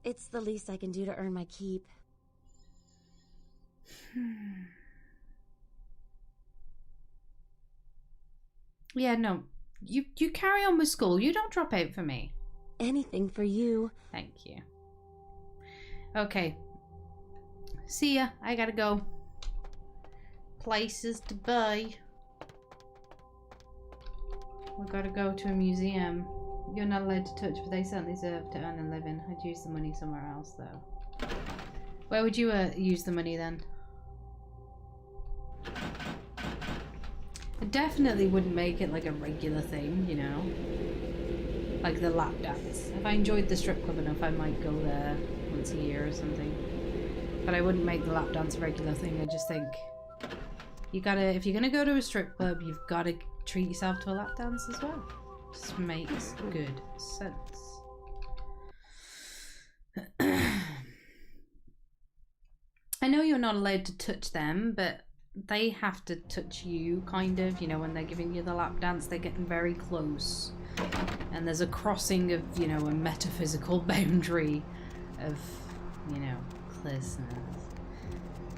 It's the least I can do to earn my keep. Yeah, no. You carry on with school. You don't drop out for me. Anything for you. Thank you. Okay. See ya. I gotta go. Places to buy. We gotta go to a museum. You're not allowed to touch, but they certainly deserve to earn a living. I'd use the money somewhere else, though. Where would you use the money then? I definitely wouldn't make it like a regular thing, you know? Like the lap dance. If I enjoyed the strip club enough, I might go there once a year or something. But I wouldn't make the lap dance a regular thing. I just think you gotta, if you're gonna go to a strip club, you've gotta treat yourself to a lap dance as well. Just makes good sense. I know you're not allowed to touch them, but they have to touch you, kind of. You know, when they're giving you the lap dance, they're getting very close. And there's a crossing of, you know, a metaphysical boundary of, you know, closeness.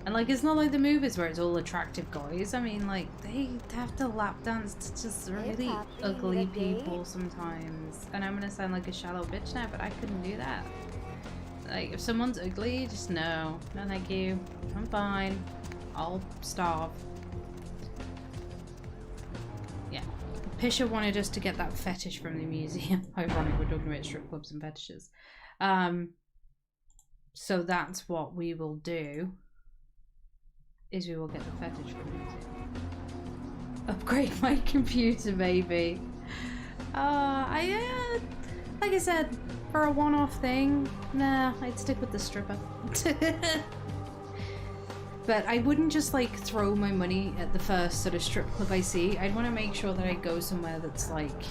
And, like, it's not like the movies where it's all attractive guys. I mean, like, they have to lap dance to just really ugly people sometimes. And I'm gonna sound like a shallow bitch now, but I couldn't do that. Like, if someone's ugly, just no. No, thank you. I'm fine. I'll starve. Yeah. Pisha wanted us to get that fetish from the museum. Ironic, we're talking about strip clubs and fetishes. So that's what we will do. Is we will get the fetish from the museum. Upgrade my computer, maybe. Like I said, for a one-off thing, nah, I'd stick with the stripper. But I wouldn't just like throw my money at the first sort of strip club I see. I'd want to make sure that I go somewhere that's like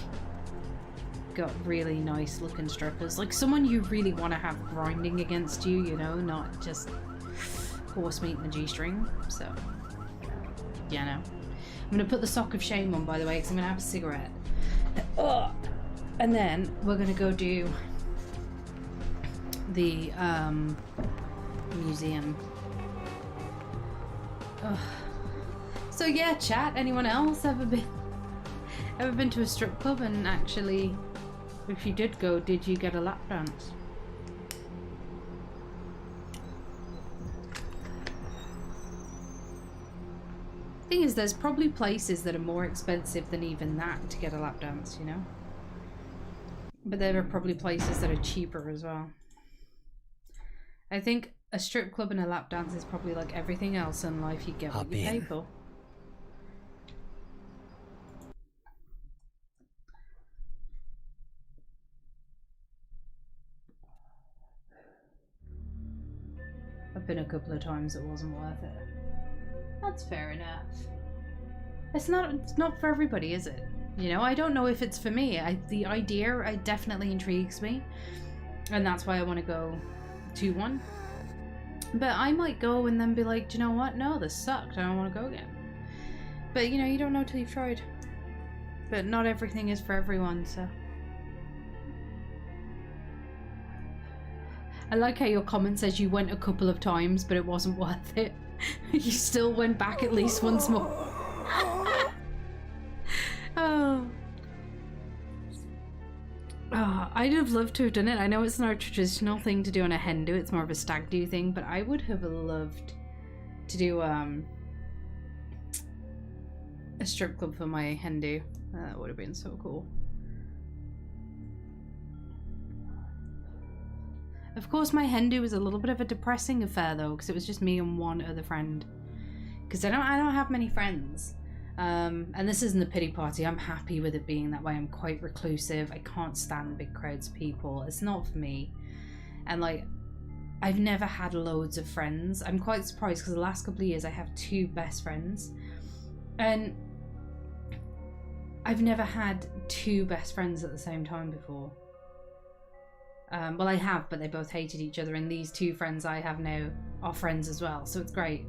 got really nice looking strippers. Like someone you really want to have grinding against you, you know, not just horse meat and a G-string. So, yeah, no. I'm going to put the sock of shame on, by the way, because I'm going to have a cigarette. And then we're going to go do the museum. So yeah, chat, anyone else ever been to a strip club, and actually, if you did go, did you get a lap dance? Thing is, there's probably places that are more expensive than even that to get a lap dance, you know? But there are probably places that are cheaper as well. I think a strip club and a lap dance is probably like everything else in life. You get what you pay for. I've been a couple of times, it wasn't worth it. That's fair enough. It's not for everybody, is it? You know, I don't know if it's for me. The idea definitely intrigues me, and that's why I want to go to one. But I might go and then be like, do you know what? No, this sucked. I don't want to go again. But you know, you don't know till you've tried. But not everything is for everyone, so. I like how your comment says you went a couple of times, but it wasn't worth it. You still went back at least once more. Oh. Oh, I'd have loved to have done it. I know it's not a traditional thing to do on a hen do, it's more of a stag do thing, but I would have loved to do a strip club for my hen do. That would have been so cool. Of course, my hen do was a little bit of a depressing affair though, because it was just me and one other friend. Because I don't have many friends. And this isn't a pity party. I'm happy with it being that way. I'm quite reclusive. I can't stand big crowds of people. It's not for me. And like, I've never had loads of friends. I'm quite surprised because the last couple of years I have 2 best friends. And I've never had 2 best friends at the same time before. Well, I have, but they both hated each other, and these 2 friends I have now are friends as well, so it's great.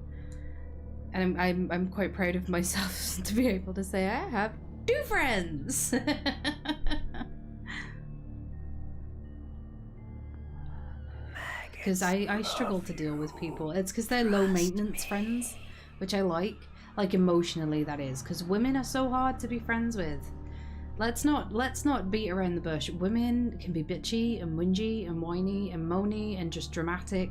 And I'm quite proud of myself to be able to say I have 2 friends. Because I struggle to deal with people. It's because they're low maintenance friends, which I like emotionally, that is, because women are so hard to be friends with. Let's not beat around the bush. Women can be bitchy and whingy and whiny and moany and just dramatic.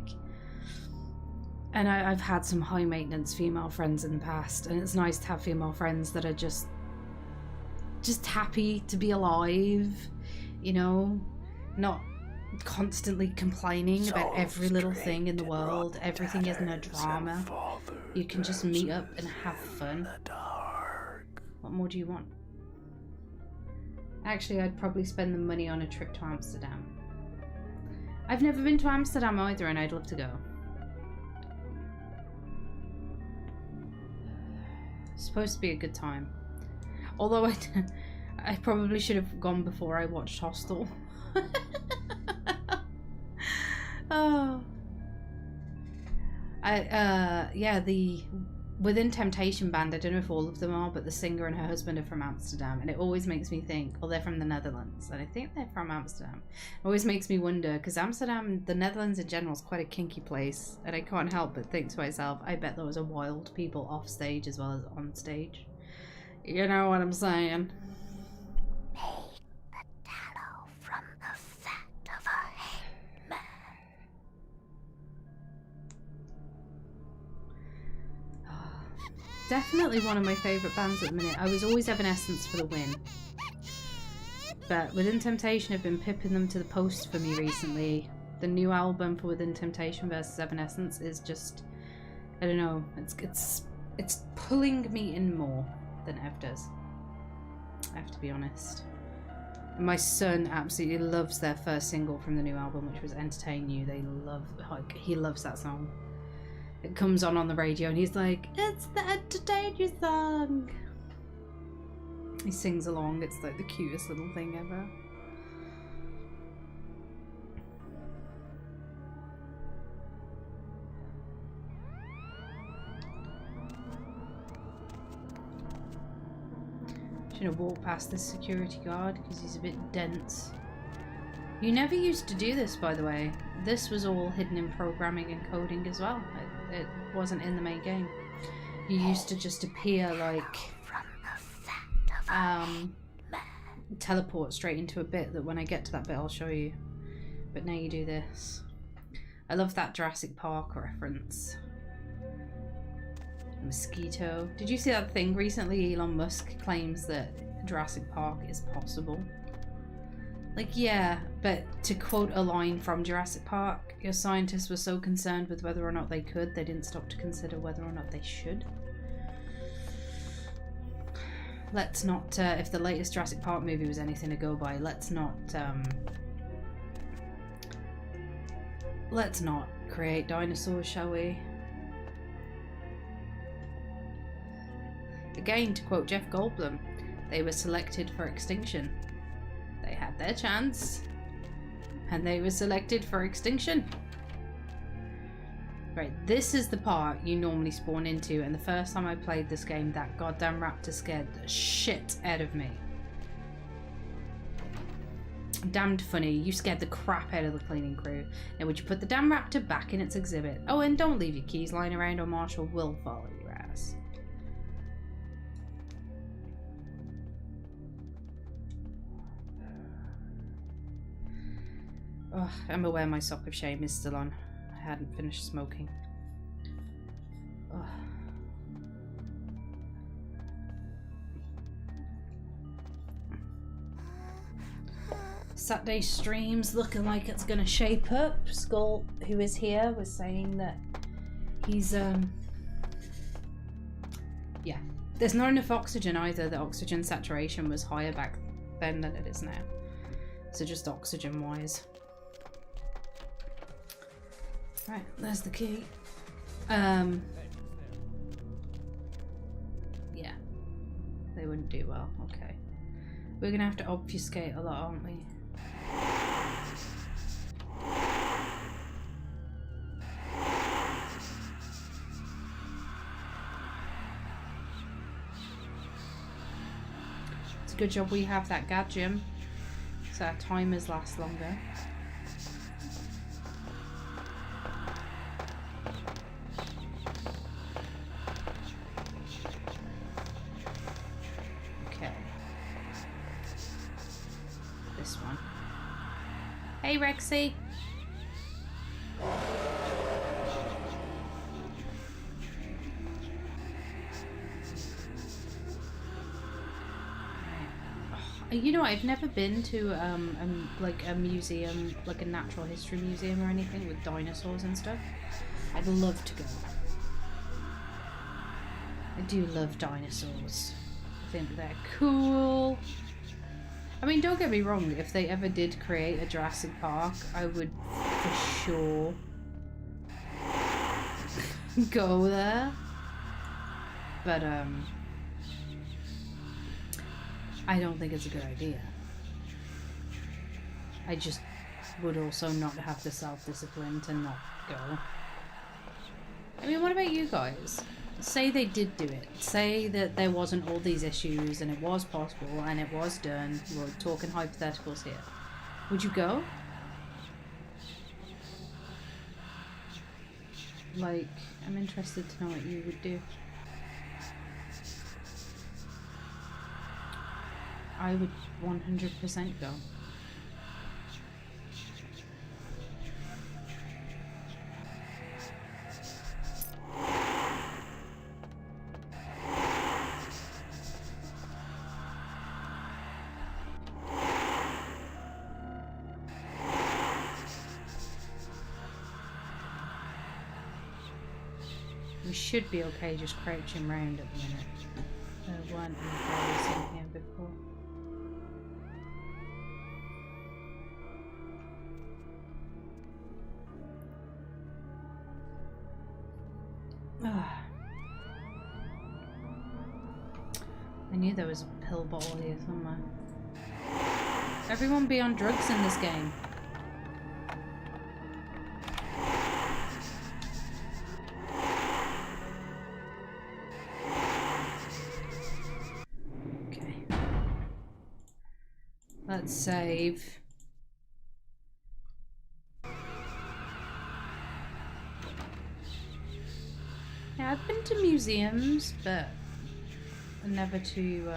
And I've had some high maintenance female friends in the past, and it's nice to have female friends that are just happy to be alive, you know, not constantly complaining about every little thing in the world. Everything isn't a drama. You can just meet up and have fun. What more do you want? Actually, I'd probably spend the money on a trip to Amsterdam. I've never been to Amsterdam either, and I'd love to go. It's supposed to be a good time. Although I probably should have gone before I watched Hostel. Oh. Yeah, the Within Temptation band, I don't know if all of them are, but the singer and her husband are from Amsterdam, and it always makes me think, well, they're from the Netherlands, and I think they're from Amsterdam. It always makes me wonder, because Amsterdam, the Netherlands in general, is quite a kinky place, and I can't help but think to myself, I bet there was a wild people off stage as well as on stage. You know what I'm saying? Definitely one of my favourite bands at the minute. I was always Evanescence for the win. But Within Temptation have been pipping them to the post for me recently. The new album for Within Temptation versus Evanescence is just, I don't know, it's pulling me in more than Ev does. I have to be honest. My son absolutely loves their first single from the new album, which was Entertain You. He loves that song. It comes on the radio and he's like, it's the entertain you song. He sings along. It's like the cutest little thing ever. Shouldn't walk past this security guard because he's a bit dense. You never used to do this, by the way. This was all hidden in programming and coding as well. It wasn't in the main game. You used to just appear like teleport straight into a bit that when I get to that bit I'll show you. But now you do this. I love that Jurassic Park reference. Mosquito. Did you see that thing recently? Elon Musk claims that Jurassic Park is possible. Like, yeah, but to quote a line from Jurassic Park, your scientists were so concerned with whether or not they could, they didn't stop to consider whether or not they should. Let's not, if the latest Jurassic Park movie was anything to go by, let's not create dinosaurs, shall we? Again, to quote Jeff Goldblum, they were selected for extinction. They had their chance, and they were selected for extinction. Right, this is the part you normally spawn into, and the first time I played this game, that goddamn raptor scared the shit out of me. Damned funny, you scared the crap out of the cleaning crew. Now would you put the damn raptor back in its exhibit? Oh, and don't leave your keys lying around or Marshall will follow your ass. Oh, I'm aware my sock of shame is still on. I hadn't finished smoking. Oh. Saturday stream's looking like it's gonna shape up. Skull, who is here, was saying that he's yeah. There's not enough oxygen either. The oxygen saturation was higher back then than it is now. So just oxygen wise. Right, there's the key. Yeah. They wouldn't do well, okay. We're gonna have to obfuscate a lot, aren't we? It's a good job we have that gadget, so our timers last longer. Hey, Rexy. You know, I've never been to like a museum, like a natural history museum or anything with dinosaurs and stuff. I'd love to go. I do love dinosaurs. I think they're cool. I mean, don't get me wrong, if they ever did create a Jurassic Park, I would for sure go there. But, I don't think it's a good idea. I just would also not have the self-discipline to not go. I mean, what about you guys? Say they did do it. Say that there wasn't all these issues and it was possible and it was done. We're talking hypotheticals here. Would you go? Like, I'm interested to know what you would do. I would 100% go. We should be okay just crouching round at the minute. There weren't any berries in here before. I knew there was a pill bottle here somewhere. Everyone be on drugs in this game. Okay. Let's save. Yeah, I've been to museums, but never to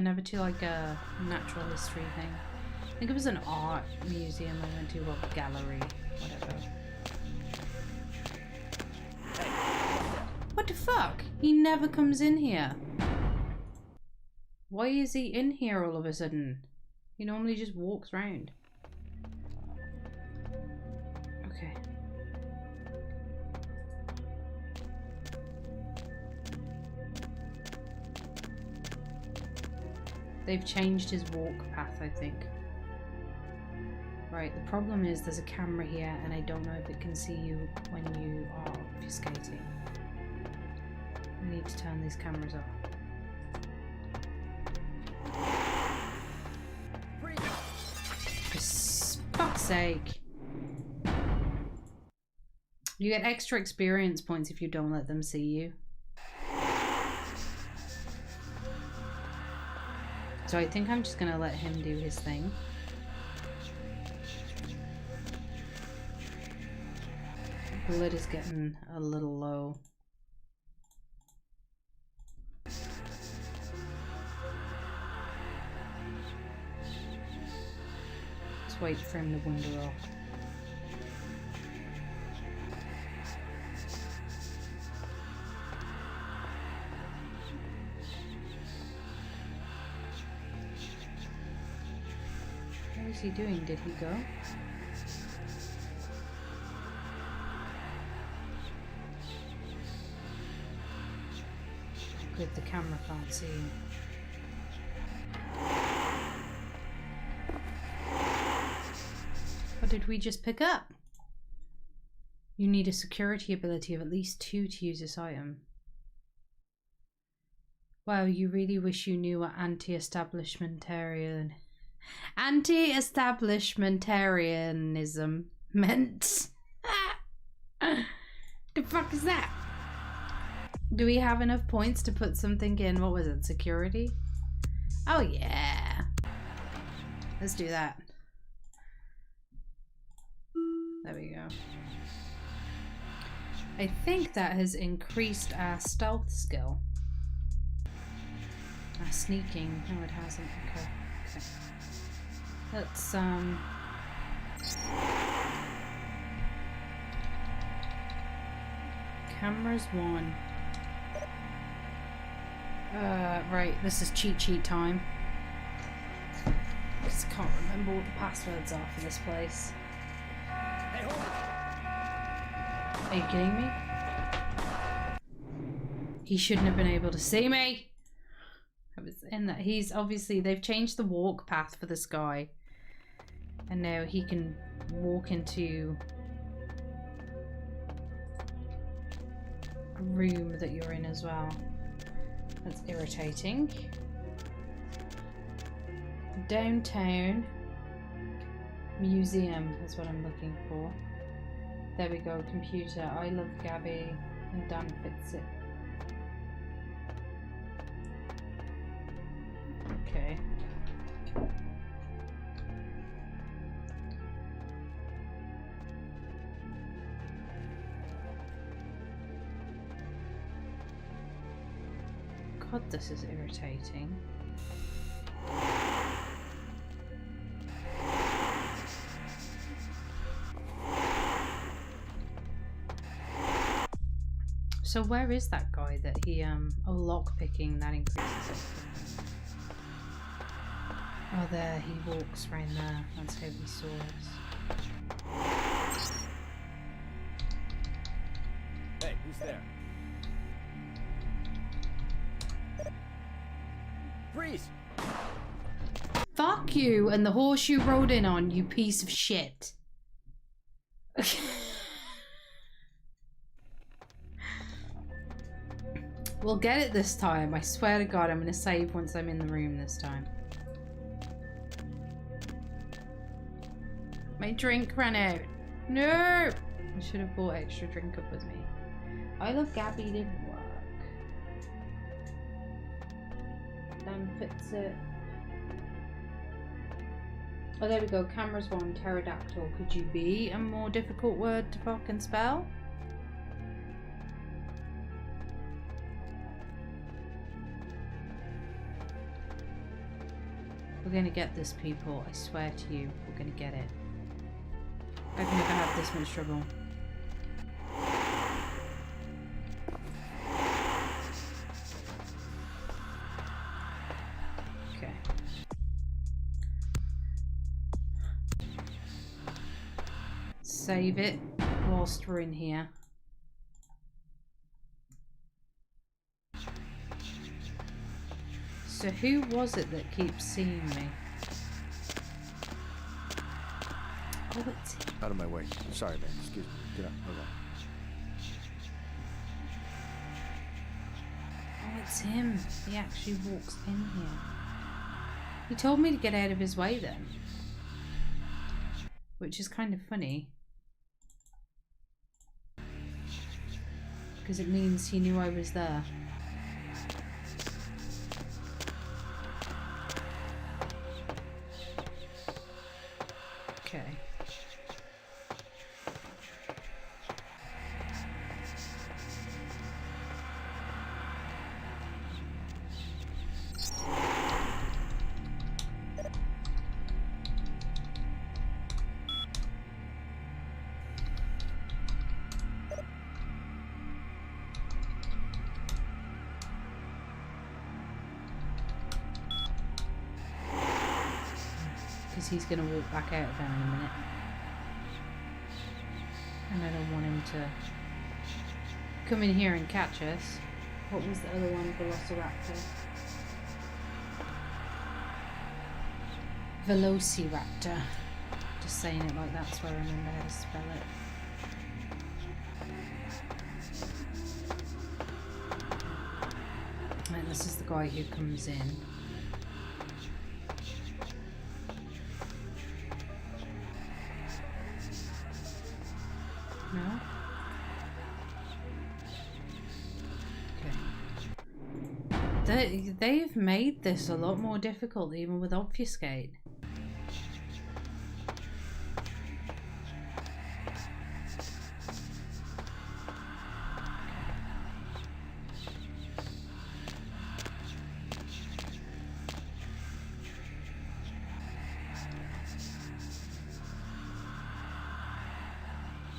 never to like a natural history thing. I think it was an art museum I went to, or gallery, whatever. What the fuck? He never comes in here. Why is he in here all of a sudden? He normally just walks around. Okay. They've changed his walk path, I think. Right, the problem is there's a camera here and I don't know if it can see you when you are obfuscating. I need to turn these cameras off. For fuck's sake. You get extra experience points if you don't let them see you. So I think I'm just gonna let him do his thing. Bullet is getting a little low. Let's wait for him to wander off. What is he doing? Did he go? Good, the camera can't see him. What did we just pick up? You need a security ability of at least 2 to use this item. Wow, you really wish you knew what anti-establishmentarianism meant. The fuck is that? Do we have enough points to put something in? What was it? Security? Oh yeah. Let's do that. There we go. I think that has increased our stealth skill. Our sneaking. No, it hasn't. Okay. Okay. Let's cameras 1. Right, this is cheat sheet time. Because I can't remember what the passwords are for this place. Are you kidding me? He shouldn't have been able to see me. I was in that. He's obviously, they've changed the walk path for this guy. And now he can walk into a room that you're in as well. That's irritating. Downtown museum is what I'm looking for. There we go, computer. I love Gabby and Dan fits it. Okay. God, this is irritating. So where is that guy that he oh, lockpicking, that increases it. Oh, there, he walks right there. That's how he saw us. Hey, who's there? Freeze! Fuck you and the horse you rode in on, you piece of shit. We'll get it this time. I swear to God, I'm gonna save once I'm in the room this time. My drink ran out. No! I should have bought extra drink up with me. I love Gabby didn't work. Dan fits it. Oh, there we go. Camera's one. Pterodactyl. Could you be a more difficult word to fucking spell? We're gonna get this, people. I swear to you, we're gonna get it. I've never had this much trouble. Okay. Save it whilst we're in here. So who was it that keeps seeing me? Oh, it's him. Out of my way. Sorry, man. Excuse me. Get up. Hold on. Oh, it's him. He actually walks in here. He told me to get out of his way then. Which is kind of funny. Because it means he knew I was there. Okay. He's going to walk back out of there in a minute. And I don't want him to come in here and catch us. What was the other one? Velociraptor. Velociraptor. Just saying it like that so I remember how to spell it. And this is the guy who comes in. No? Okay. They've made this a lot more difficult even with obfuscate.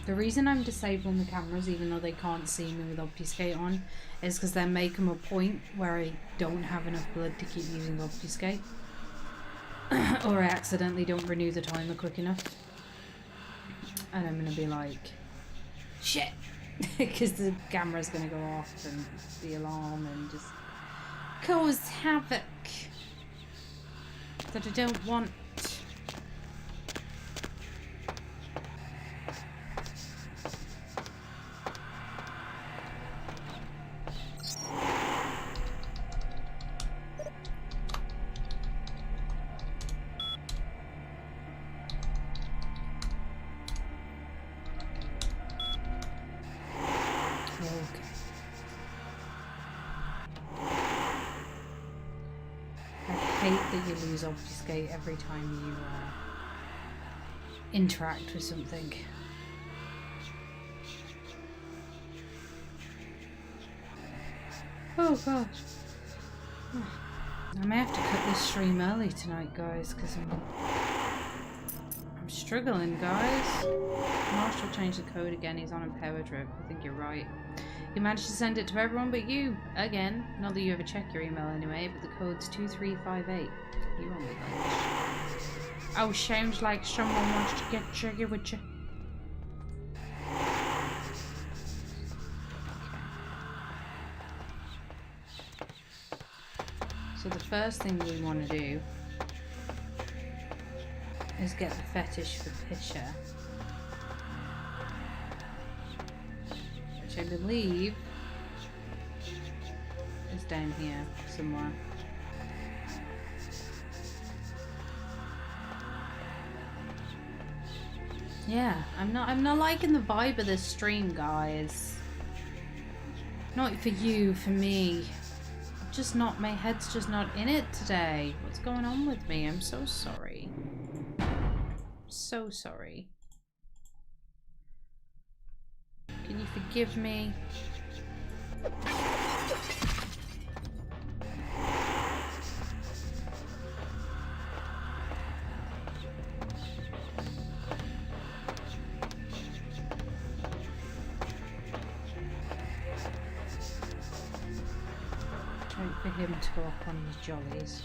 The reason I'm disabling the cameras, even though they can't see me with obfuscate on, is because they make them a point where I don't have enough blood to keep using obfuscate. Or I accidentally don't renew the timer quick enough. And I'm going to be like, shit! Because the camera's going to go off and the alarm and just cause havoc that I don't want. Obfuscate every time you interact with something. Oh gosh. I may have to cut this stream early tonight, guys, because I'm struggling, guys. Marshall changed the code again. He's on a power trip. I think you're right. He managed to send it to everyone but you. Again. Not that you ever check your email anyway, but the code's 2358. You won't be lunch. Oh, sounds like someone wants to get jiggy with you. So the first thing we want to do is get the fetish for Pisha, which I believe is down here somewhere. Yeah, I'm not liking the vibe of this stream, guys. Not for you, for me. Just not, my head's just not in it today. What's going on with me? I'm so sorry. So sorry. Can you forgive me? Wait for him to go up on his jollies.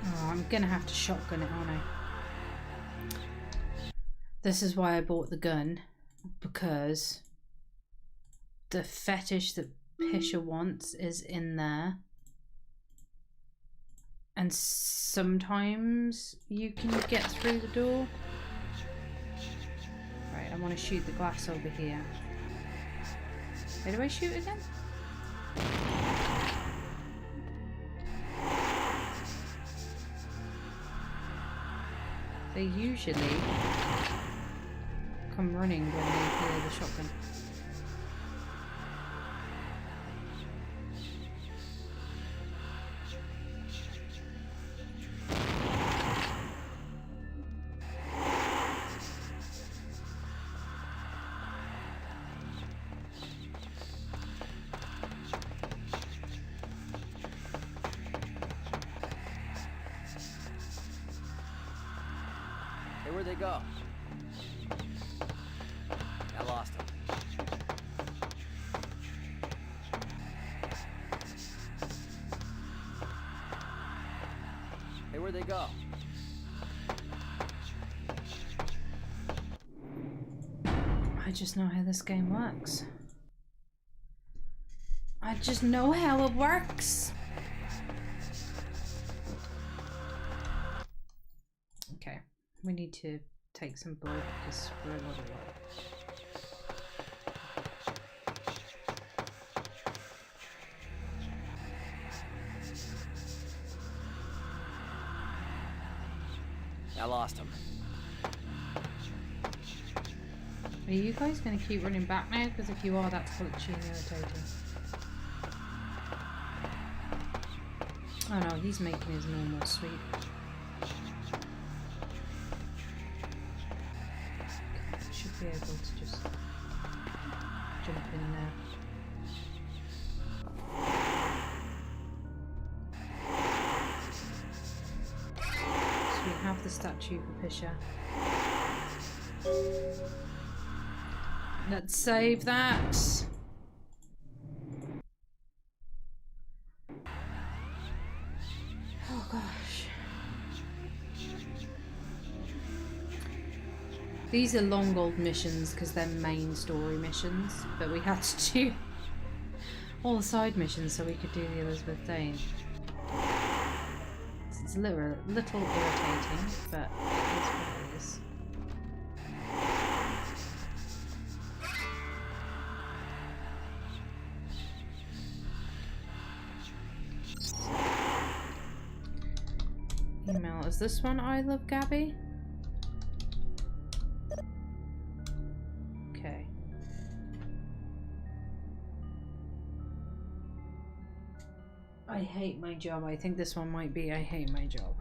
Oh, I'm gonna have to shotgun it, aren't I? This is why I bought the gun, because the fetish that Pisha wants is in there. And sometimes you can get through the door. Right, I want to shoot the glass over here. Where do I shoot again? They usually come running when they hear the shotgun. Hey, where'd they go? I lost them. Hey, where'd they go? I just know how this game works. I just know how it works. Okay, we need to take some blood because we're a lot of work. I lost him. Are you guys going to keep running back now? Because if you are, that's glitchy and irritating. Oh no, he's making his normal sweep. Should be able to just jump in there. So we have the statue for Pisha. Let's save that. Oh gosh. These are long old missions because they're main story missions, but we had to do all the side missions so we could do the Elizabeth Dane. It's a little irritating, but it is what it is. Email. Is this one I Love Gabby? Okay. I hate my job. I think this one might be I hate my job.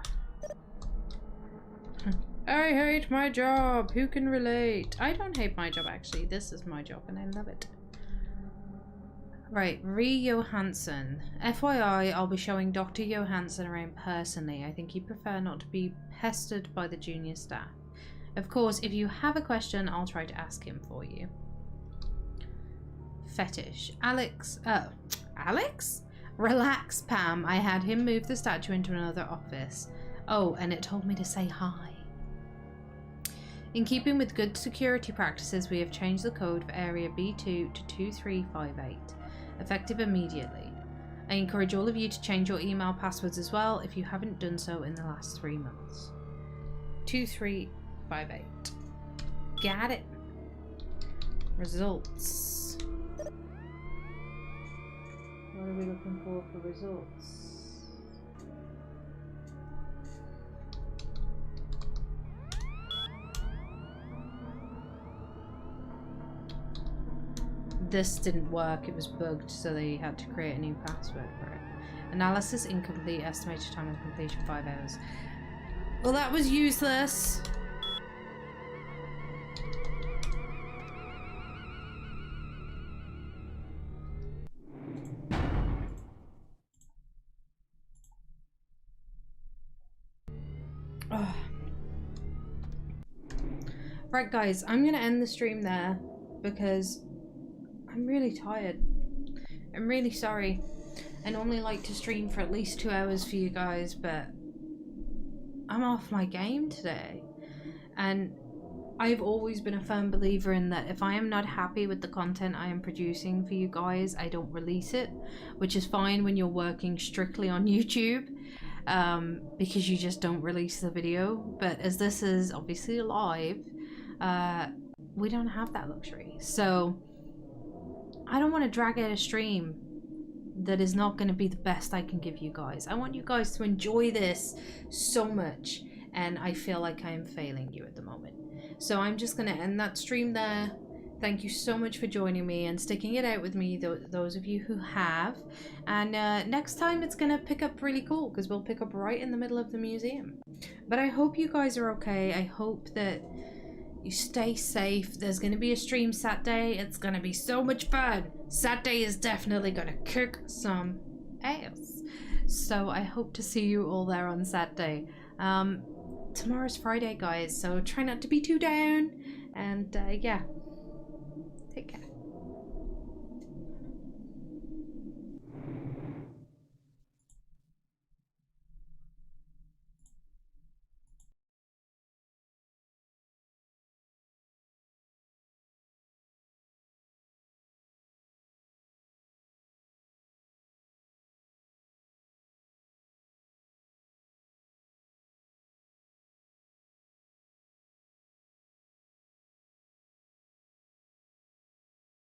I hate my job. Who can relate? I don't hate my job actually. This is my job and I love it. Right, Johansson. FYI, I'll be showing Dr. Johansson around personally. I think he'd prefer not to be pestered by the junior staff. Of course, if you have a question, I'll try to ask him for you. Fetish. Alex? Alex? Relax, Pam. I had him move the statue into another office. Oh, and it told me to say hi. In keeping with good security practices, we have changed the code for Area B2 to 2358, effective immediately. I encourage all of you to change your email passwords as well if you haven't done so in the last 3 months. 2358. Got it. Results. What are we looking for results? This didn't work, it was bugged, so they had to create a new password for it. Analysis incomplete, estimated time of completion 5 hours. Well, that was useless. Oh. Right guys, I'm gonna end the stream there because I'm really tired. I'm really sorry. I normally like to stream for at least 2 hours for you guys, but I'm off my game today. And I've always been a firm believer in that if I am not happy with the content I am producing for you guys, I don't release it, which is fine when you're working strictly on YouTube, because you just don't release the video. But as this is obviously live, we don't have that luxury. So I don't want to drag out a stream that is not going to be the best I can give you guys. I want you guys to enjoy this so much, and I feel like I am failing you at the moment. So I'm just going to end that stream there. Thank you so much for joining me and sticking it out with me, those of you who have. And next time it's going to pick up really cool, because we'll pick up right in the middle of the museum. But I hope you guys are okay. I hope that you stay safe. There's going to be a stream Saturday. It's going to be so much fun. Saturday is definitely going to kick some ass. So I hope to see you all there on Saturday. Tomorrow's Friday, guys, so try not to be too down. And yeah, take care.